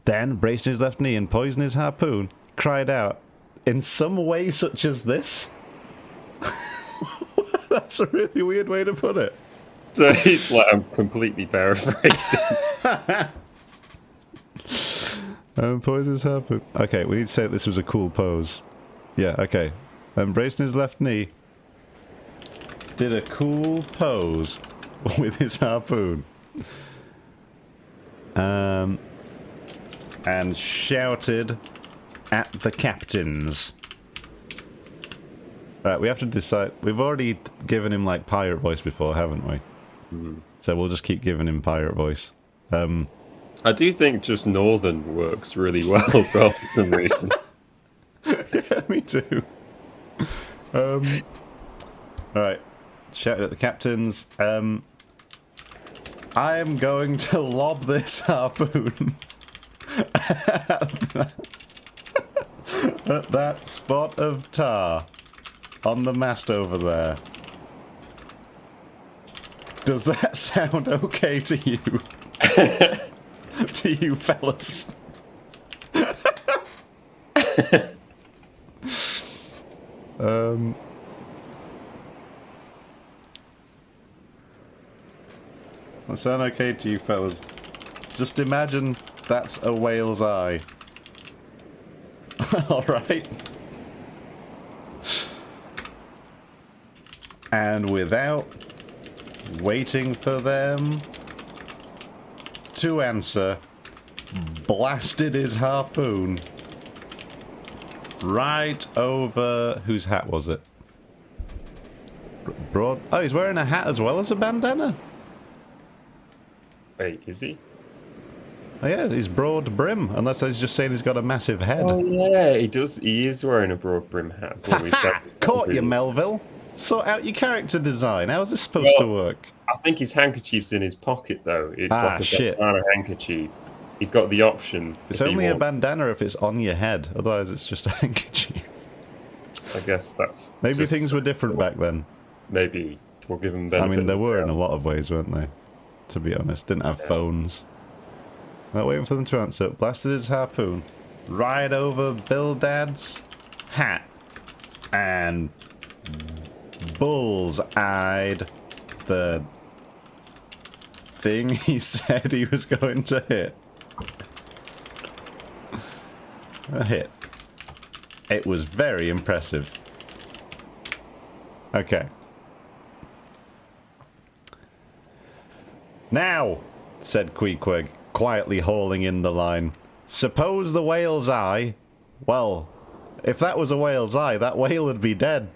Then, bracing his left knee and poising his harpoon, cried out, in some way such as this? That's a really weird way to put it. So he's like, I'm completely paraphrasing. Poise his harpoon. Okay, we need to say that this was a cool pose. Yeah, okay. Bracing his left knee, did a cool pose with his harpoon. And shouted at the captains. Right, we have to decide. We've already given him like pirate voice before, haven't we? So we'll just keep giving him pirate voice. I do think just Northern works really well as well for some reason. Yeah, me too. Alright. Shouted at the captains. I am going to lob this harpoon at that spot of tar on the mast over there. Does that sound okay to you? To you fellas? That sound okay to you fellas? Just imagine that's a whale's eye. Alright. And without waiting for them to answer, blasted his harpoon right over... Whose hat was it? Broad... Oh, he's wearing a hat as well as a bandana? Wait, is he? Oh yeah, he's broad brim, unless he's just saying he's got a massive head. Oh yeah, he does. He is wearing a broad brim hat. As well. Ha! Caught you, Melville. Sort out your character design. How is this supposed to work? I think his handkerchief's in his pocket though. It's like a shit. bandana handkerchief. He's got the option. It's only a bandana if it's on your head. Otherwise, it's just a handkerchief. I guess that's... Maybe just, things were different back then. Maybe. We'll give him I benefit. mean, there were in a lot of ways, weren't they? To be honest. Didn't have phones. Not waiting for them to answer. Blasted his harpoon right over Bildad's hat. And bullseyed the thing he said he was going to hit. A hit. It was very impressive. Okay. Now, said Queequeg, quietly hauling in the line. Suppose the whale's eye... Well, if that was a whale's eye, that whale would be dead.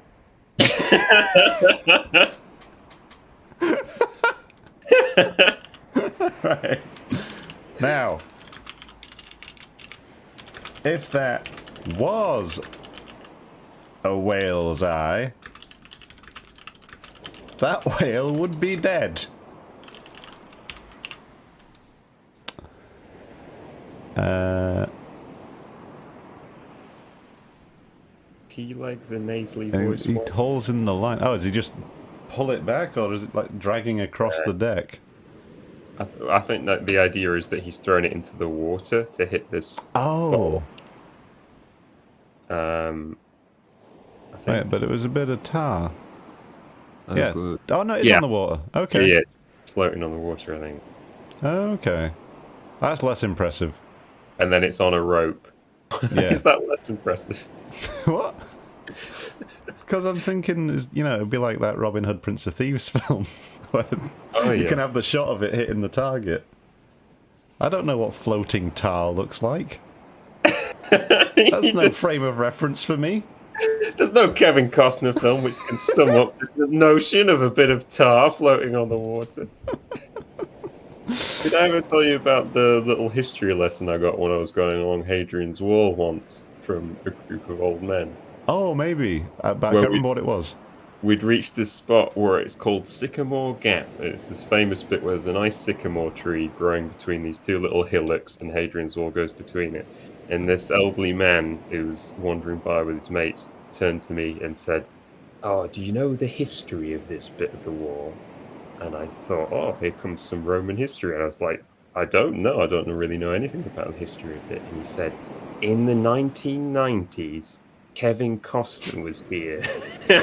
Right. Now, if that was a whale's eye, that whale would be dead. He like the nasally voice. He holes in the line. Oh, does he just pull it back, or is it like dragging across the deck? I think that the idea is that he's thrown it into the water to hit this. Oh. I think. Right, but it was a bit of tar. Oh, yeah. good. Oh, no, it's on the water. Okay. Yeah, it's floating on the water, I think. Okay. That's less impressive. And then it's on a rope. Yeah. Is that less impressive? What? Because I'm thinking, you know, it'd be like that Robin Hood Prince of Thieves film. Where you can have the shot of it hitting the target. I don't know what floating tar looks like. That's no frame of reference for me. There's no Kevin Costner film which can sum up this notion of a bit of tar floating on the water. Did I ever tell you about the little history lesson I got when I was going along Hadrian's Wall once from a group of old men? Oh, maybe. But I can't remember what it was. We'd reached this spot where it's called Sycamore Gap. It's this famous bit where there's a nice sycamore tree growing between these two little hillocks, and Hadrian's Wall goes between it. And this elderly man who was wandering by with his mates turned to me and said, "Oh, do you know the history of this bit of the wall?" And I thought, oh, here comes some Roman history. And I was like, I don't know. I don't really know anything about the history of it. And he said, in the 1990s, Kevin Costner was here.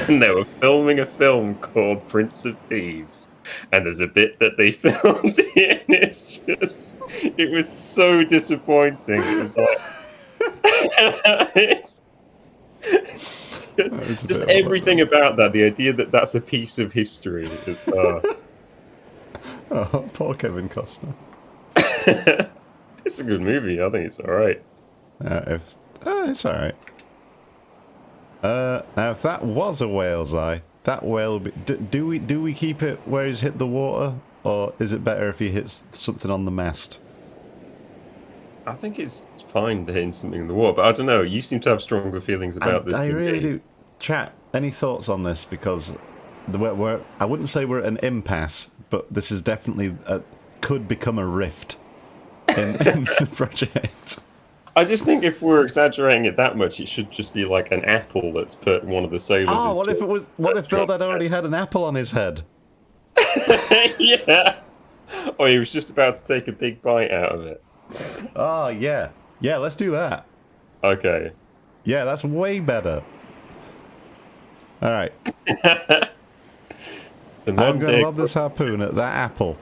And they were filming a film called Prince of Thieves. And there's a bit that they filmed here, and it's just, it was so disappointing. It was like... just everything about that. The idea that that's a piece of history is... Oh, poor Kevin Costner. It's a good movie. I think it's all right. It's all right. Now, if that was a whale's eye, that whale. Do we keep it where he's hit the water or is it better if he hits something on the mast? I think it's fine to hit something in the water, but I don't know. You seem to have stronger feelings about this I than really me. do. Chat, any thoughts on this? Because I wouldn't say we're at an impasse, but this is definitely could become a rift in the project. I just think if we're exaggerating it that much, it should just be like an apple that's put one of the sailors. Oh, what if it was? What if Bill had already had an apple on his head? Yeah. Or he was just about to take a big bite out of it. Oh yeah, yeah. Let's do that. Okay. Yeah, that's way better. All right, The I'm modern going to day lob this harpoon at that apple.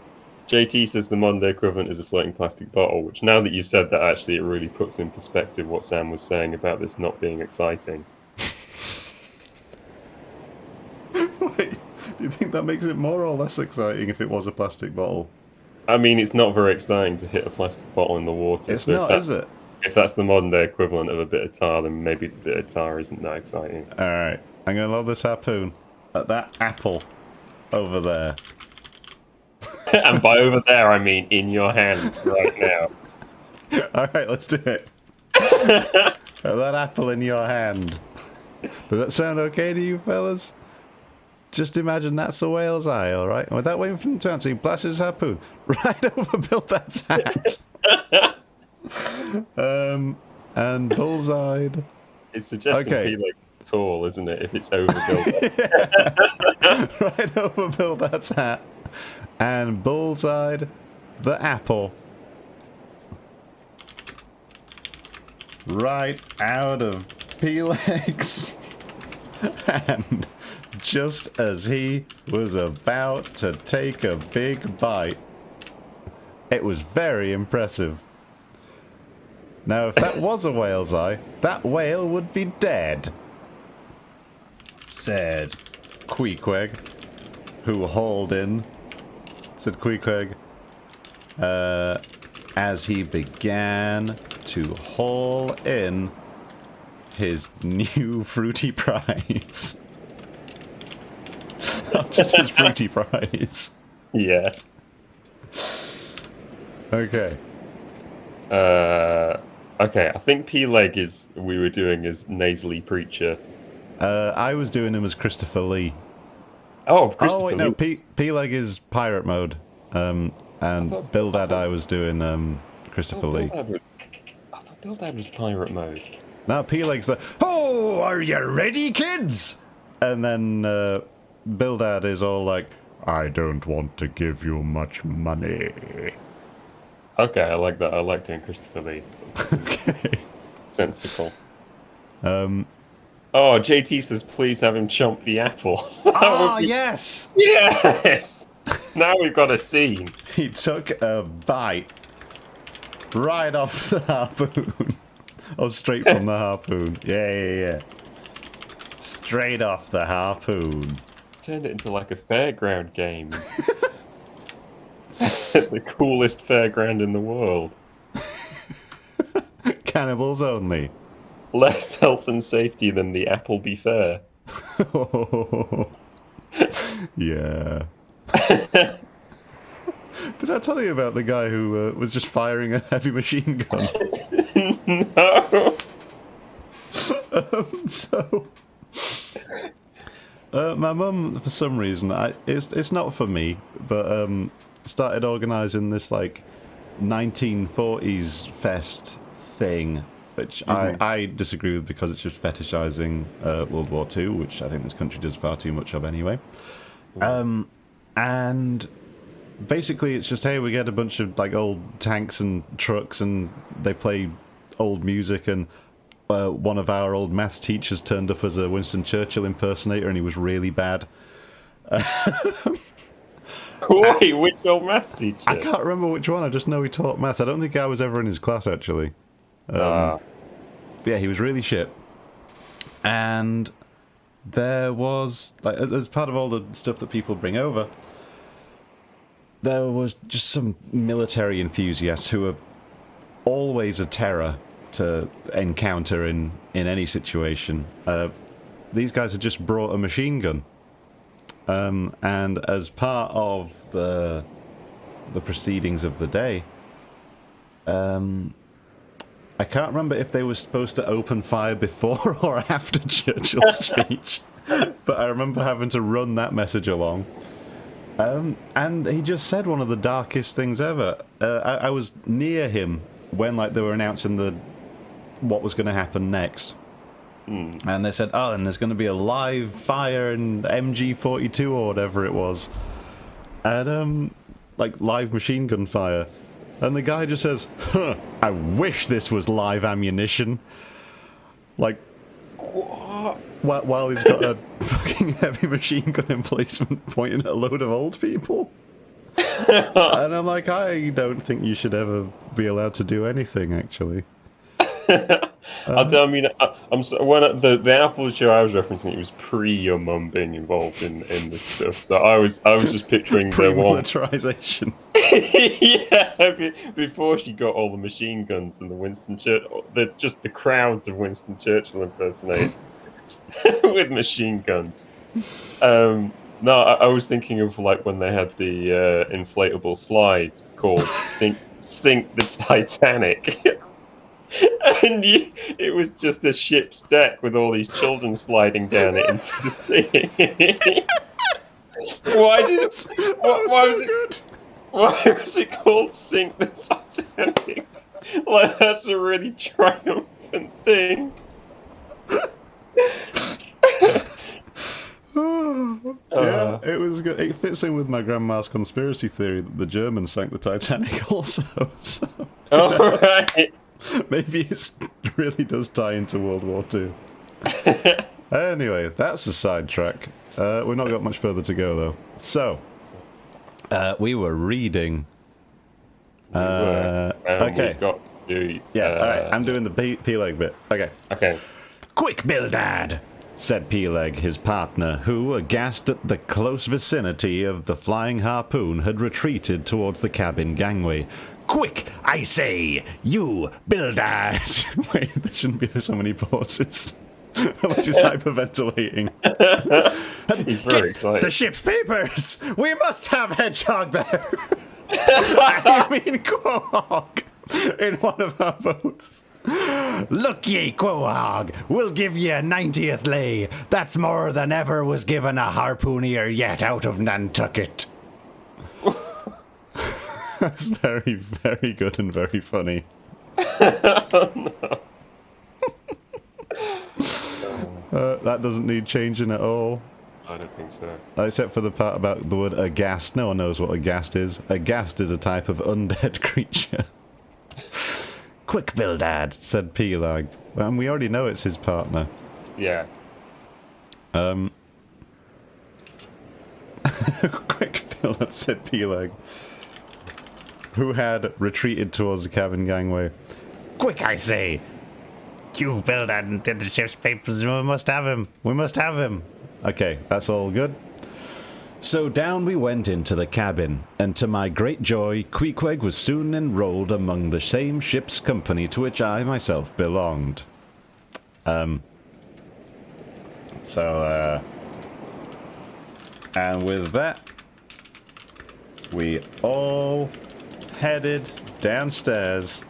JT says the modern day equivalent is a floating plastic bottle, which now that you said that, actually, it really puts in perspective what Sam was saying about this not being exciting. Wait, do you think that makes it more or less exciting if it was a plastic bottle? I mean, it's not very exciting to hit a plastic bottle in the water. It's so not, is it? If that's the modern day equivalent of a bit of tar, then maybe the bit of tar isn't that exciting. All right, I'm going to lob this harpoon at that apple over there. And by over there, I mean in your hand right now. All right, let's do it. That apple in your hand. Does that sound okay to you, fellas? Just imagine that's a whale's eye, all right? And without waiting for him to answer, he blasts his harpoon right over Bildad's hat. And bullseyed. It's suggesting Okay. be like tall, isn't it? If it's over built. Right over Bildad's hat. And bullseyed the apple. Right out of P-Legs. And just as he was about to take a big bite, it was very impressive. Now, if that was a whale's eye, that whale would be dead, said Queequeg, who hauled in, said Queequeg, as he began to haul in his new fruity prize. Not just his fruity prize. Yeah. Okay. Okay, I think P-Leg we were doing as nasally preacher. I was doing him as Christopher Lee. Oh, Christopher Oh wait, no, Lee. P-Leg is pirate mode. And Bildad I was doing Christopher Lee. I thought Bildad was pirate mode. Now P-Leg's like, oh, are you ready, kids? And then Bildad is all like, I don't want to give you much money. Okay, I like that. I like doing Christopher Lee. Okay. Sensible. Oh, JT says please have him chomp the apple. Ah, yes! Yes! Now we've got a scene. He took a bite right off the harpoon. Or straight from the harpoon. Yeah. Straight off the harpoon. Turned it into like a fairground game. The coolest fairground in the world. Cannibals only. Less health and safety than the Appleby Fair. Yeah. Did I tell you about the guy who was just firing a heavy machine gun? No! My mum, for some reason, it's not for me, but started organising this like 1940s fest thing, which I disagree with because it's just fetishising World War II, which I think this country does far too much of anyway. And basically it's just, hey, we get a bunch of like old tanks and trucks and they play old music, and one of our old maths teachers turned up as a Winston Churchill impersonator and he was really bad. Wait, which old maths teacher? I can't remember which one, I just know he taught maths. I don't think I was ever in his class actually. Yeah, he was really shit. And there was, like, as part of all the stuff that people bring over, there was just some military enthusiasts who are always a terror to encounter in any situation. These guys had just brought a machine gun. And as part of the the proceedings of the day. I can't remember if they were supposed to open fire before or after Churchill's speech, but I remember having to run that message along. And he just said one of the darkest things ever. I was near him when they were announcing what was going to happen next. And they said, oh, and there's going to be a live fire in MG42 or whatever it was. And, live machine gun fire. And the guy just says, huh, I wish this was live ammunition. What? While he's got a fucking heavy machine gun emplacement pointing at a load of old people. And I'm like, I don't think you should ever be allowed to do anything, actually. I'm so, when the Apple show I was referencing, it was pre your mum being involved in this stuff. So I was just picturing the one Pre-militarization. yeah, before she got all the machine guns and the Winston Churchill, the crowds of Winston Churchill impersonators with machine guns. No, I was thinking of when they had the inflatable slide called "Sink the Titanic." And it was just a ship's deck with all these children sliding down it into the sea. Why was it called Sink the Titanic? That's a really triumphant thing. Yeah, it was good. It fits in with my grandma's conspiracy theory that the Germans sank the Titanic also. So. Oh, right. Maybe it really does tie into World War II. Anyway, that's a sidetrack. We've not got much further to go, though. So, we were reading. Okay. We got to, yeah, alright, I'm doing the P-Leg bit. Okay. Quick, Bildad! Said P-Leg, his partner, who, aghast at the close vicinity of the flying harpoon, had retreated towards the cabin gangway. Quick, I say, you, Bildad! Wait, there shouldn't be so many pauses. Unless he's hyperventilating. He's very excited. The ship's papers! We must have Hedgehog there! I mean Quahog! In one of our boats. Look ye, Quahog, we'll give ye a 90th lay. That's more than ever was given a harpooner yet out of Nantucket. That's very, very good and very funny. That doesn't need changing at all. I don't think so. Except for the part about the word aghast. No one knows what aghast is. Aghast is a type of undead creature. Quick, Bildad, said P-Lag. And we already know it's his partner. Yeah. Quick, Bildad, said P-Lag, who had retreated towards the cabin gangway. Quick, I say! You, Bildad, and did the ship's papers. We must have him. We must have him. Okay, that's all good. So down we went into the cabin, and to my great joy, Queequeg was soon enrolled among the same ship's company to which I myself belonged. And with that, we all headed downstairs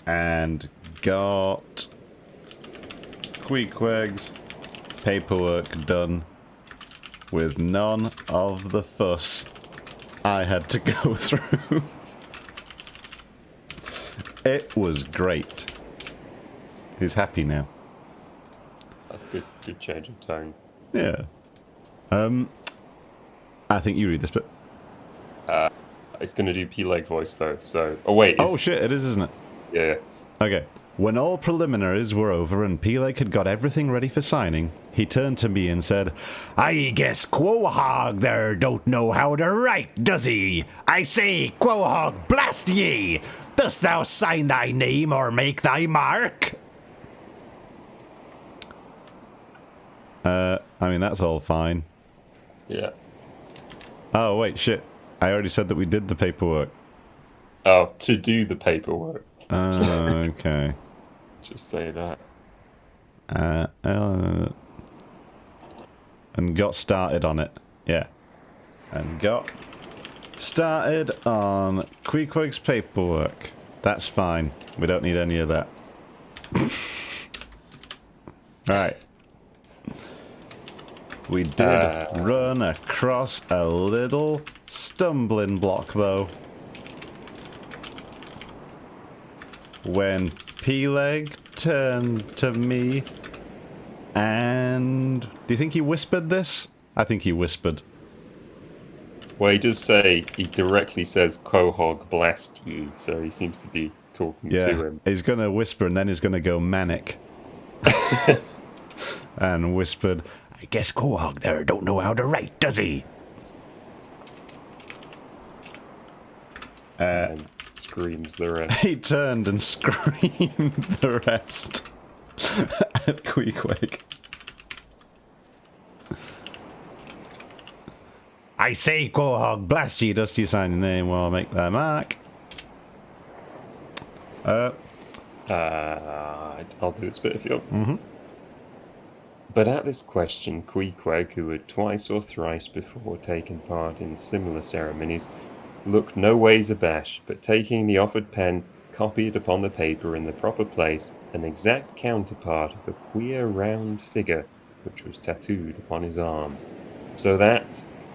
and got Queequeg's paperwork done with none of the fuss I had to go through. It was great. He's happy now. That's good. Good change of tone. Yeah. I think you read this bit. It's going to do P-Leg voice though. So, oh wait. Oh shit! It is, isn't it? Yeah. Okay. When all preliminaries were over and P-Leg had got everything ready for signing, he turned to me and said, I guess Quahog there don't know how to write, does he? I say, Quahog, blast ye! Dost thou sign thy name or make thy mark? I mean, that's all fine. Yeah. Oh, wait, shit. I already said that we did the paperwork. Oh, to do the paperwork. Okay. Just say that. And got started on it. Yeah. And got started on Queequeg's paperwork. That's fine. We don't need any of that. Alright. We did run across a little stumbling block, though. When Peleg turned to me and... Do you think he whispered this? I think he whispered. Well, he does say, he directly says, Quahog blast you, so he seems to be talking to him. He's going to whisper and then he's going to go manic. And whispered, I guess Quahog there don't know how to write, does he? And screams the rest. He turned and screamed the rest at Queequeg. I say, Quahog, blast ye. Dust you sign your name while I make that mark. I'll do this bit if you want. But at this question, Queequeg, who had twice or thrice before taken part in similar ceremonies, looked no ways abashed, but taking the offered pen, copied upon the paper in the proper place an exact counterpart of a queer round figure which was tattooed upon his arm, so that,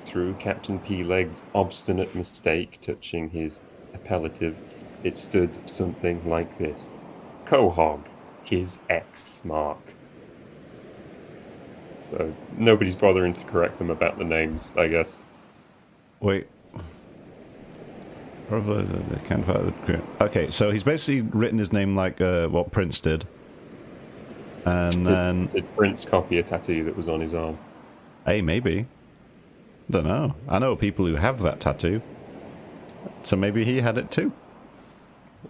through Captain Peleg's obstinate mistake touching his appellative, it stood something like this: Quahog, his X mark. So nobody's bothering to correct them about the names, I guess. Wait. Okay, so he's basically written his name like what Prince did. And then... Did Prince copy a tattoo that was on his arm? Hey, maybe. Don't know. I know people who have that tattoo. So maybe he had it too.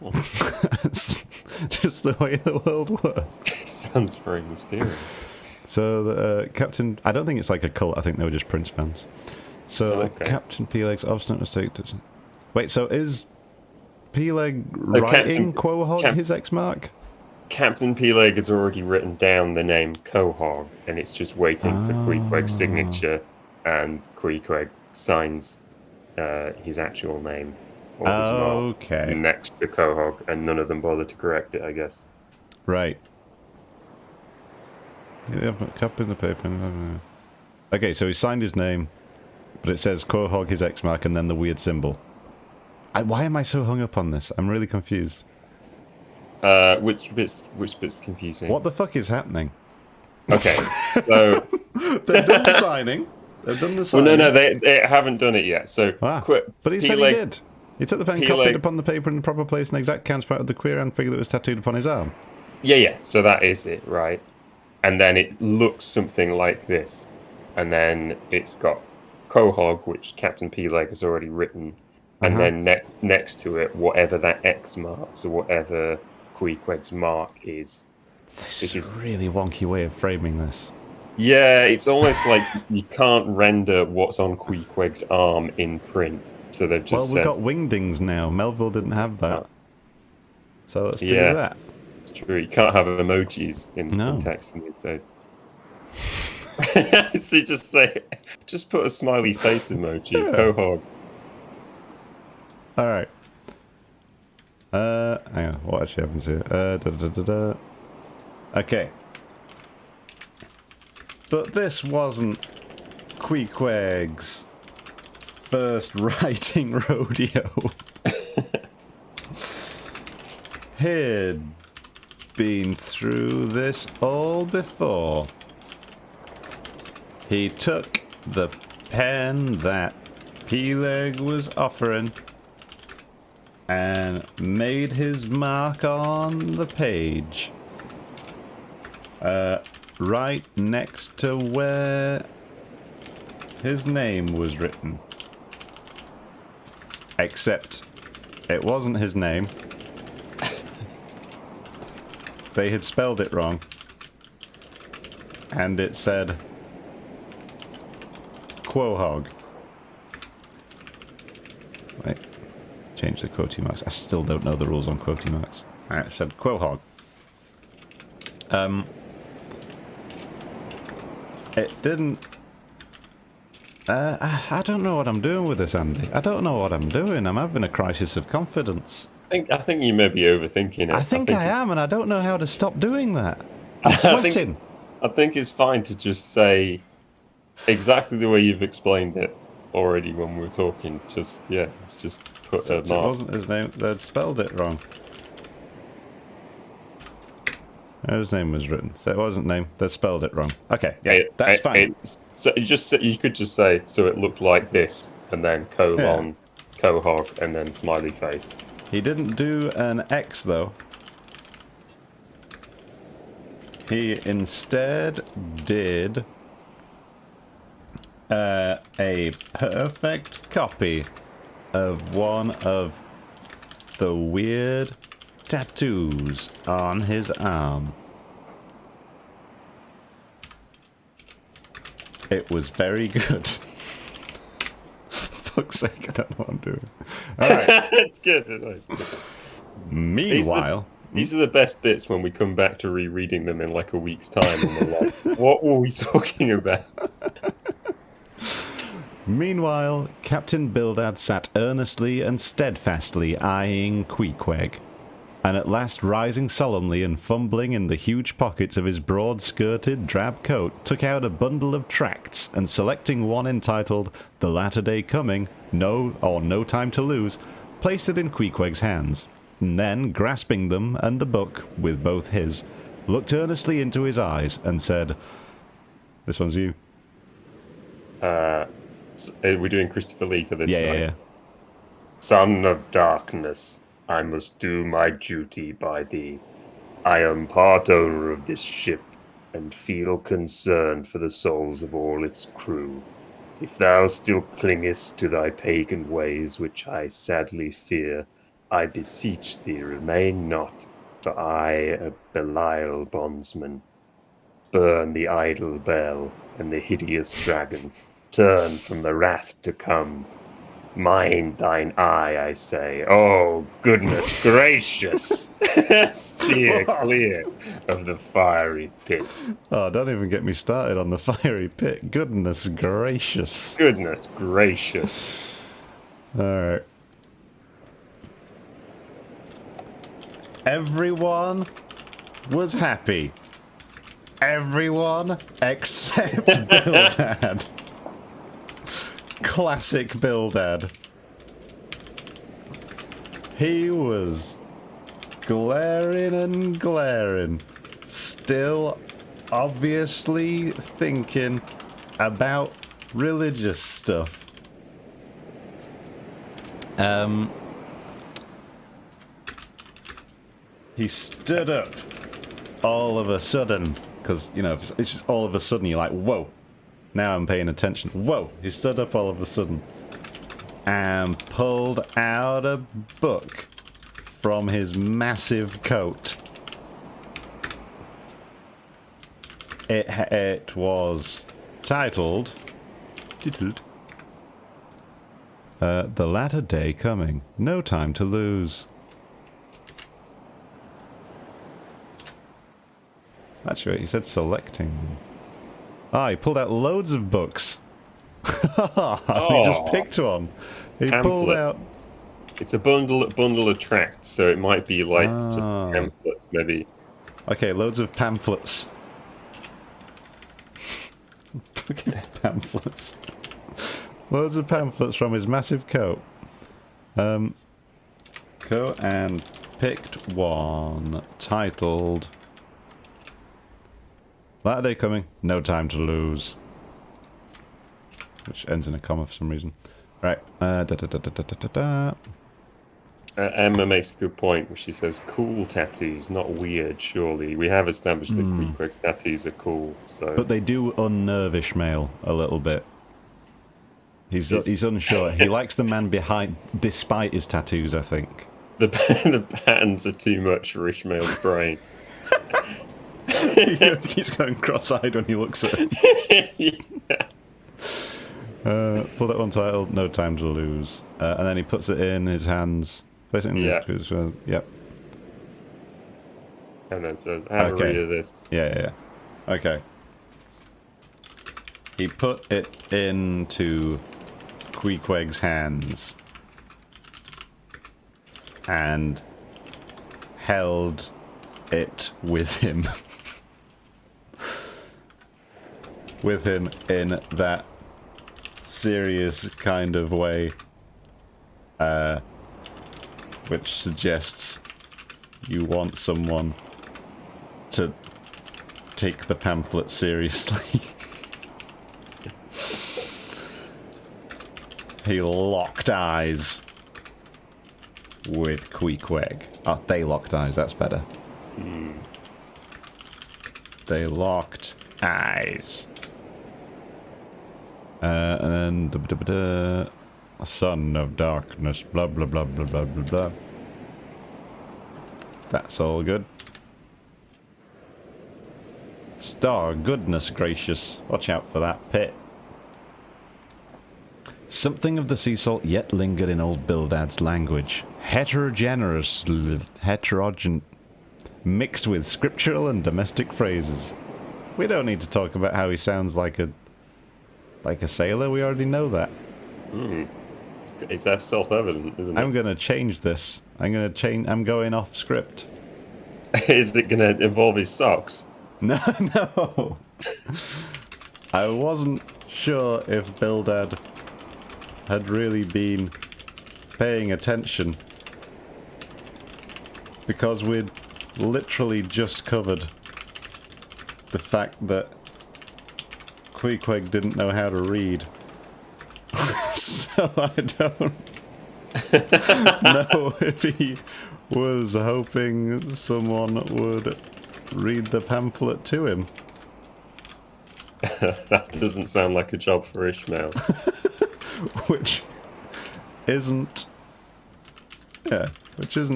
It's just the way the world works. Sounds very mysterious. So, Captain... I don't think it's like a cult. I think they were just Prince fans. So, Okay. Captain Peleg's obstinate mistake... Wait, so is Peleg So writing Quahog his X mark? Captain Peleg has already written down the name Quahog, and it's just waiting for Queequeg's signature, and Queequeg signs his actual name or his mark next to Quahog, and none of them bother to correct it, I guess. Right. Yeah, cup in the paper. Okay, so he signed his name, but it says Quahog his X mark, and then the weird symbol. Why am I so hung up on this? I'm really confused. Which bit's confusing? What the fuck is happening? Okay, so they've done the signing. They've done the signing. Well, no, they haven't done it yet. So, but he said he did. He took the pen, copied upon the paper in the proper place, an exact counterpart of the queer hand figure that was tattooed upon his arm. Yeah. So that is it, right? And then it looks something like this, and then it's got Quahog, which Captain Peleg has already written. And then next to it, whatever that X marks or whatever Queequeg's mark is. This is a really wonky way of framing this. Yeah, it's almost like you can't render what's on Queequeg's arm in print. So they've just we've got wingdings now. Melville didn't have that. So let's do that. It's true. You can't have emojis in text in these days. So just put a smiley face emoji. Quahog. Alright. Hang on, what actually happens here? Okay. But this wasn't Queequeg's first writing rodeo. He'd been through this all before. He took the pen that Peleg was offering and made his mark on the page. Right next to where his name was written. Except it wasn't his name. They had spelled it wrong. And it said Quahog. Wait. Change the quote marks. I still don't know the rules on quote marks. Alright, it said Quahog. It didn't I don't know what I'm doing with this, Andy. I don't know what I'm doing. I'm having a crisis of confidence. I think you may be overthinking it. I think I am, and I don't know how to stop doing that. I'm I sweating. think it's fine to just say exactly the way you've explained it already when we were talking. It's just put a It mark. wasn't his name. They'd spelled it wrong. His name was written. So it wasn't name. They spelled it wrong. Okay, yeah, that's fine. So you could just say, so it looked like this, and then colon, quahog, and then smiley face. He didn't do an X though. He instead did a perfect copy of one of the weird tattoos on his arm. It was very good. Fuck's sake, I don't know what I'm doing. Alright. That's good. That's good. Meanwhile... These are the best bits when we come back to rereading them in like a week's time and we're like, what were we talking about? Meanwhile, Captain Bildad sat earnestly and steadfastly eyeing Queequeg, and at last rising solemnly and fumbling in the huge pockets of his broad-skirted drab coat, took out a bundle of tracts, and selecting one entitled The Latter Day Coming, No Time to Lose, placed it in Queequeg's hands, and then, grasping them and the book with both his, looked earnestly into his eyes and said, "This one's you." Are we doing Christopher Lee for this? Yeah, right? yeah, yeah. Son of darkness, I must do my duty by thee. I am part owner of this ship, and feel concern for the souls of all its crew. If thou still clingest to thy pagan ways, which I sadly fear, I beseech thee, remain not, for I, a Belial bondsman. Burn the idol bell and the hideous dragon. Turn from the wrath to come. Mind thine eye, I say. Oh, goodness gracious! Steer clear of the fiery pit. Oh, don't even get me started on the fiery pit. Goodness gracious. Goodness gracious. Alright. Everyone was happy. Everyone except Bildad. Classic Bildad. He was glaring and glaring. Still obviously thinking about religious stuff. He stood up all of a sudden, because, you know, it's just all of a sudden you're like, whoa, now I'm paying attention. Whoa, he stood up all of a sudden and pulled out a book from his massive coat. It was titled, The Latter Day Coming, No Time to Lose. Actually, he said selecting. Ah, he pulled out loads of books. He just picked one. He pulled out. It's a bundle of tracts, so it might be like just pamphlets, maybe. Okay, loads of pamphlets. Pamphlets. Loads of pamphlets from his massive coat. Go and picked one titled Latter Day Coming, No Time to Lose. Which ends in a comma for some reason. Right. Emma makes a good point, where she says, cool tattoos, not weird, surely. We have established that Queequeg's tattoos are cool, so... But they do unnerve Ishmael a little bit. He's unsure. He likes the man behind, despite his tattoos, I think. The patterns are too much for Ishmael's brain. He's going cross-eyed when he looks at him. Pull that one titled No Time to Lose. And then he puts it in his hands. Basically, yep. And then says, have a read of this. Yeah. Okay. He put it into Queequeg's hands and held it with him. With him in that serious kind of way, which suggests you want someone to take the pamphlet seriously. He locked eyes with Queequeg. Oh, they locked eyes, that's better. They locked eyes. And then... Son of darkness, blah blah blah blah blah blah blah. That's all good. Star, goodness gracious. Watch out for that pit. Something of the sea salt yet lingered in old Bildad's language. Heterogen... mixed with scriptural and domestic phrases. We don't need to talk about how he sounds like a sailor, we already know that. It's self-evident, isn't it? I'm gonna change this. I'm going off script. Is it gonna involve his socks? No. I wasn't sure if Bildad had really been paying attention, because we'd literally just covered the fact that Queequeg didn't know how to read. So I don't know if he was hoping someone would read the pamphlet to him. That doesn't sound like a job for Ishmael. Which isn't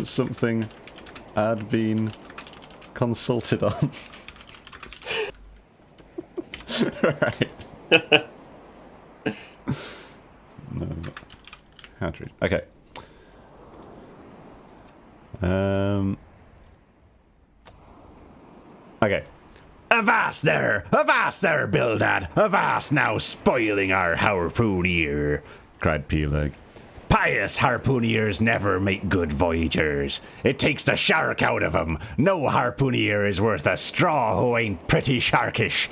something I'd been consulted on. Right. No. How true. Okay. Okay. Avast there, Bildad! Avast now, spoiling our harpooner! Cried Peleg. Pious harpooneers never make good voyagers. It takes the shark out of 'em. No harpooner is worth a straw who ain't pretty sharkish.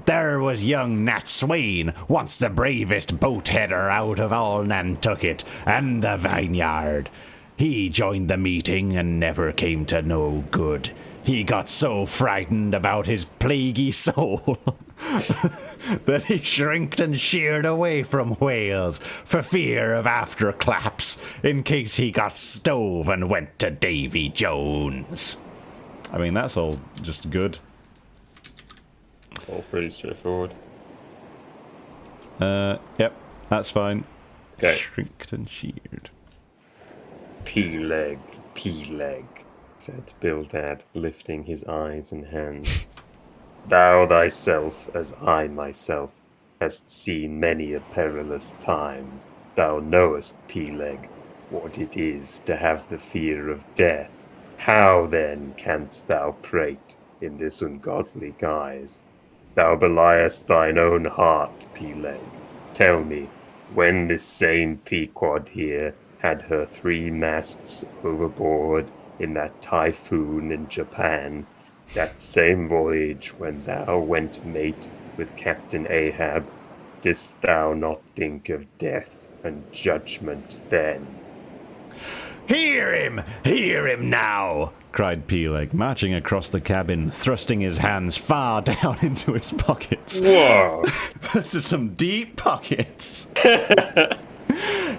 There was young Nat Swain, once the bravest boat header out of all Nantucket and the Vineyard. He joined the meeting and never came to no good. He got so frightened about his plaguey soul that he shrinked and sheered away from whales for fear of afterclaps in case he got stove and went to Davy Jones. I mean, that's all just good. It's all pretty straightforward. Yep, that's fine. Okay. Shrinked and sheared. Peleg, said Bildad, lifting his eyes and hands. Thou thyself, as I myself, hast seen many a perilous time. Thou knowest, Peleg, what it is to have the fear of death. How then canst thou prate in this ungodly guise? Thou beliest thine own heart, Peleg. Tell me, when this same Pequod here had her 3 masts overboard in that typhoon in Japan, that same voyage when thou went mate with Captain Ahab, didst thou not think of death and judgment then? Hear him now! Cried Peleg, marching across the cabin, thrusting his hands far down into his pockets. Whoa! This is some deep pockets.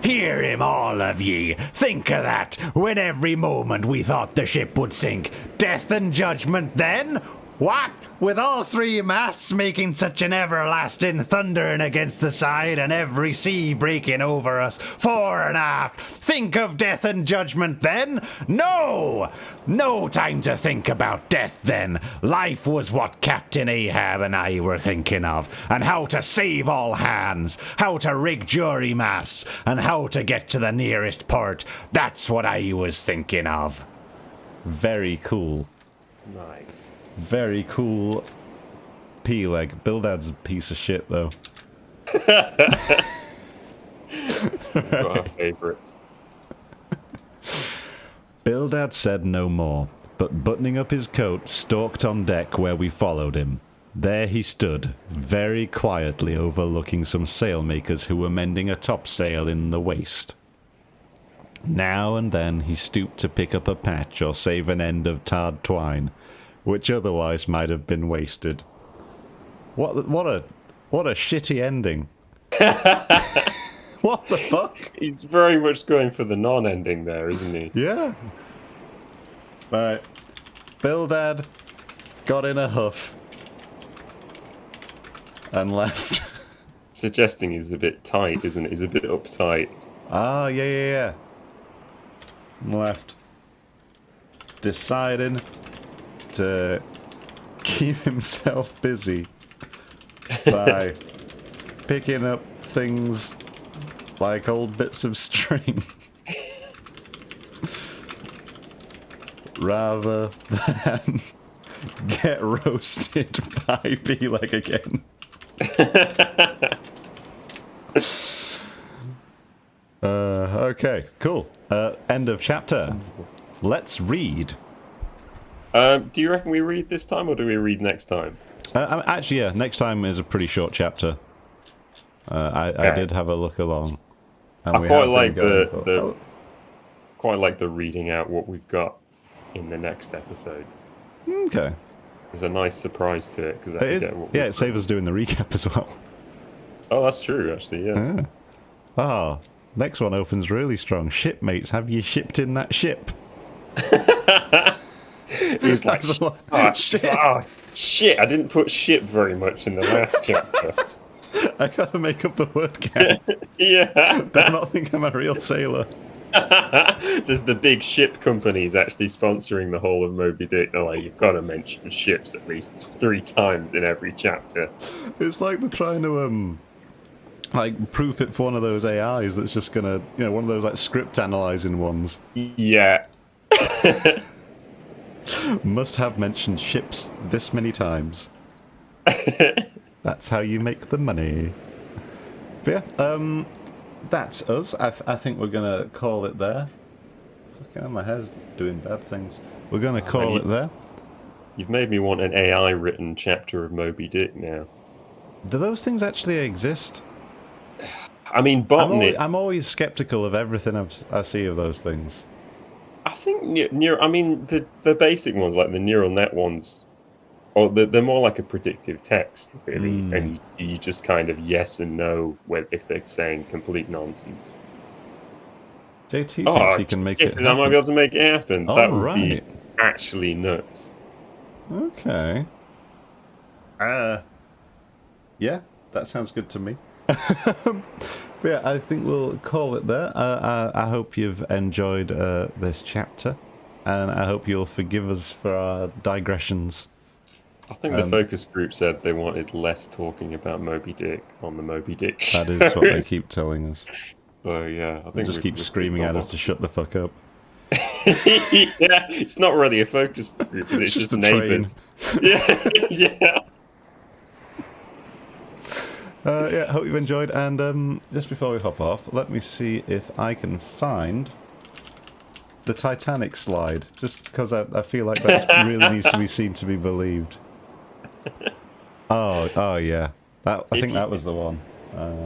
Hear him, all of ye. Think of that. When every moment we thought the ship would sink. Death and judgment then? What? With all 3 masts making such an everlasting thundering against the side and every sea breaking over us, fore and aft. Think of death and judgment then? No! No time to think about death then. Life was what Captain Ahab and I were thinking of, and how to save all hands, how to rig jury masts, and how to get to the nearest port. That's what I was thinking of. Very cool. Nice. Very cool. Peleg. Bildad's a piece of shit, though. We've got our favourites. Bildad said no more, but buttoning up his coat, stalked on deck where we followed him. There he stood, very quietly overlooking some sailmakers who were mending a topsail in the waist. Now and then he stooped to pick up a patch or save an end of tarred twine, which otherwise might have been wasted. What a shitty ending. What the fuck? He's very much going for the non-ending there, isn't he? Yeah. Alright. Bildad got in a huff and left. Suggesting he's a bit tight, isn't it? He's a bit uptight. Ah, yeah. Left. Deciding to keep himself busy by picking up things like old bits of string rather than get roasted by Peleg again. Okay, cool. End of chapter. Let's read. Do you reckon we read this time, or do we read next time? Actually, yeah, next time is a pretty short chapter. I did have a look along. And I quite like quite like the reading out what we've got in the next episode. Okay. There's a nice surprise to it because it saves us doing the recap as well. Oh, that's true, actually. Yeah. Next one opens really strong. Shipmates, have you shipped in that ship? He's like, shit! I didn't put ship very much in the last chapter. I gotta make up the word count. Yeah. They'll not think I'm a real sailor. There's the big ship companies actually sponsoring the whole of Moby Dick. They're like, you've got to mention ships at least 3 times in every chapter. It's like they're trying to proof it for one of those AIs that's just gonna, one of those like script analyzing ones. Yeah. Must have mentioned ships this many times. That's how you make the money. But yeah, that's us. I think we're gonna call it there. Fucking hell, my hair's doing bad things. We're gonna call it there. You've made me want an AI written chapter of Moby Dick now. Do those things actually exist? I mean, botany. I'm always skeptical of everything I see of those things. I think the basic ones, like the neural net ones, or they're more like a predictive text, really, and you just kind of yes and no if they're saying complete nonsense. JT thinks he can make it happen. I might be able to make it happen. Oh, that would be actually nuts. Okay. Yeah, that sounds good to me. But yeah, I think we'll call it there. I hope you've enjoyed this chapter, and I hope you'll forgive us for our digressions. I think the focus group said they wanted less talking about Moby Dick on the Moby Dick show. That is what they keep telling us. So yeah, I think they just keep screaming at us to shut the fuck up. Yeah, it's not really a focus group, it's just neighbours. Yeah. Yeah, hope you've enjoyed, and just before we hop off, let me see if I can find the Titanic slide, just because I feel like that really needs to be seen to be believed. Oh yeah, I think that was the one.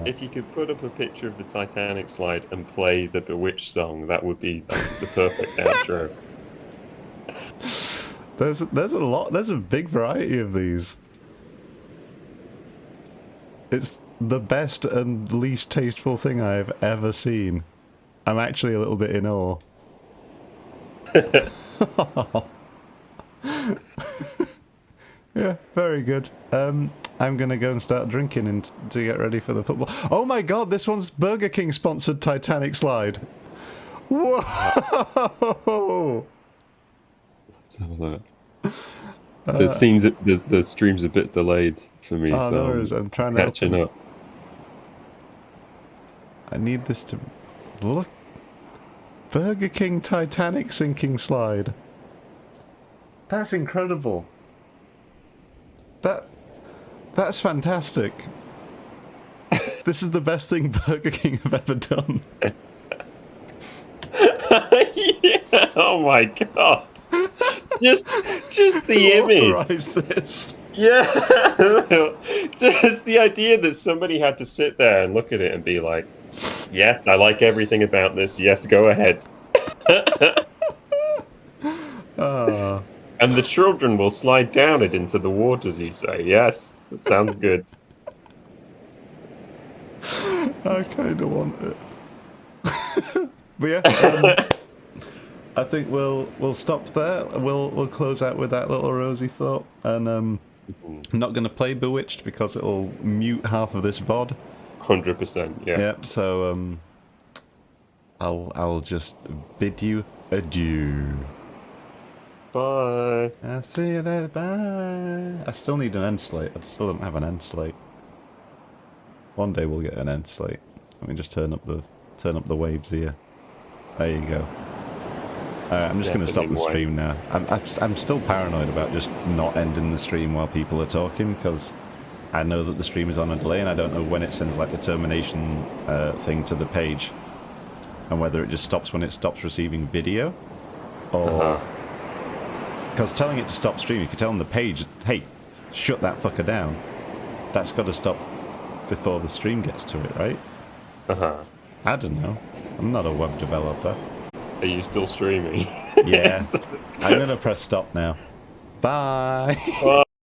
If you could put up a picture of the Titanic slide and play the Bewitched song, that would be the perfect outro. There's a big variety of these. It's the best and least tasteful thing I've ever seen. I'm actually a little bit in awe. Yeah, very good. I'm going to go and start drinking and to get ready for the football. Oh my god, this one's Burger King sponsored Titanic slide. Whoa! Let's have a look. The stream's a bit delayed for me, so I'm trying to catching up. I need this to look. Burger King Titanic sinking slide. That's incredible. That's fantastic. This is the best thing Burger King have ever done. Yeah, oh my god. Just the image. Authorize this. Yeah. Just the idea that somebody had to sit there and look at it and be like, yes, I like everything about this. Yes, go ahead. And the children will slide down it into the waters, you say. Yes, that sounds good. I kind of want it. But yeah, I think we'll stop there. We'll close out with that little rosy thought, and I'm not going to play Bewitched because it'll mute half of this VOD. 100%, yeah. Yeah, so I'll just bid you adieu. Bye. I'll see you later. Bye. I still need an end slate. I still don't have an end slate. One day we'll get an end slate. Let me just turn up the waves here. There you go. Alright, I'm just going to stop the stream now. I'm still paranoid about just not ending the stream while people are talking, because I know that the stream is on a delay and I don't know when it sends like the termination thing to the page, and whether it just stops when it stops receiving video, or because telling it to stop stream, if you tell the page, hey, shut that fucker down, that's got to stop before the stream gets to it, right? I don't know. I'm not a web developer. Are you still streaming? Yeah. I'm going to press stop now. Bye.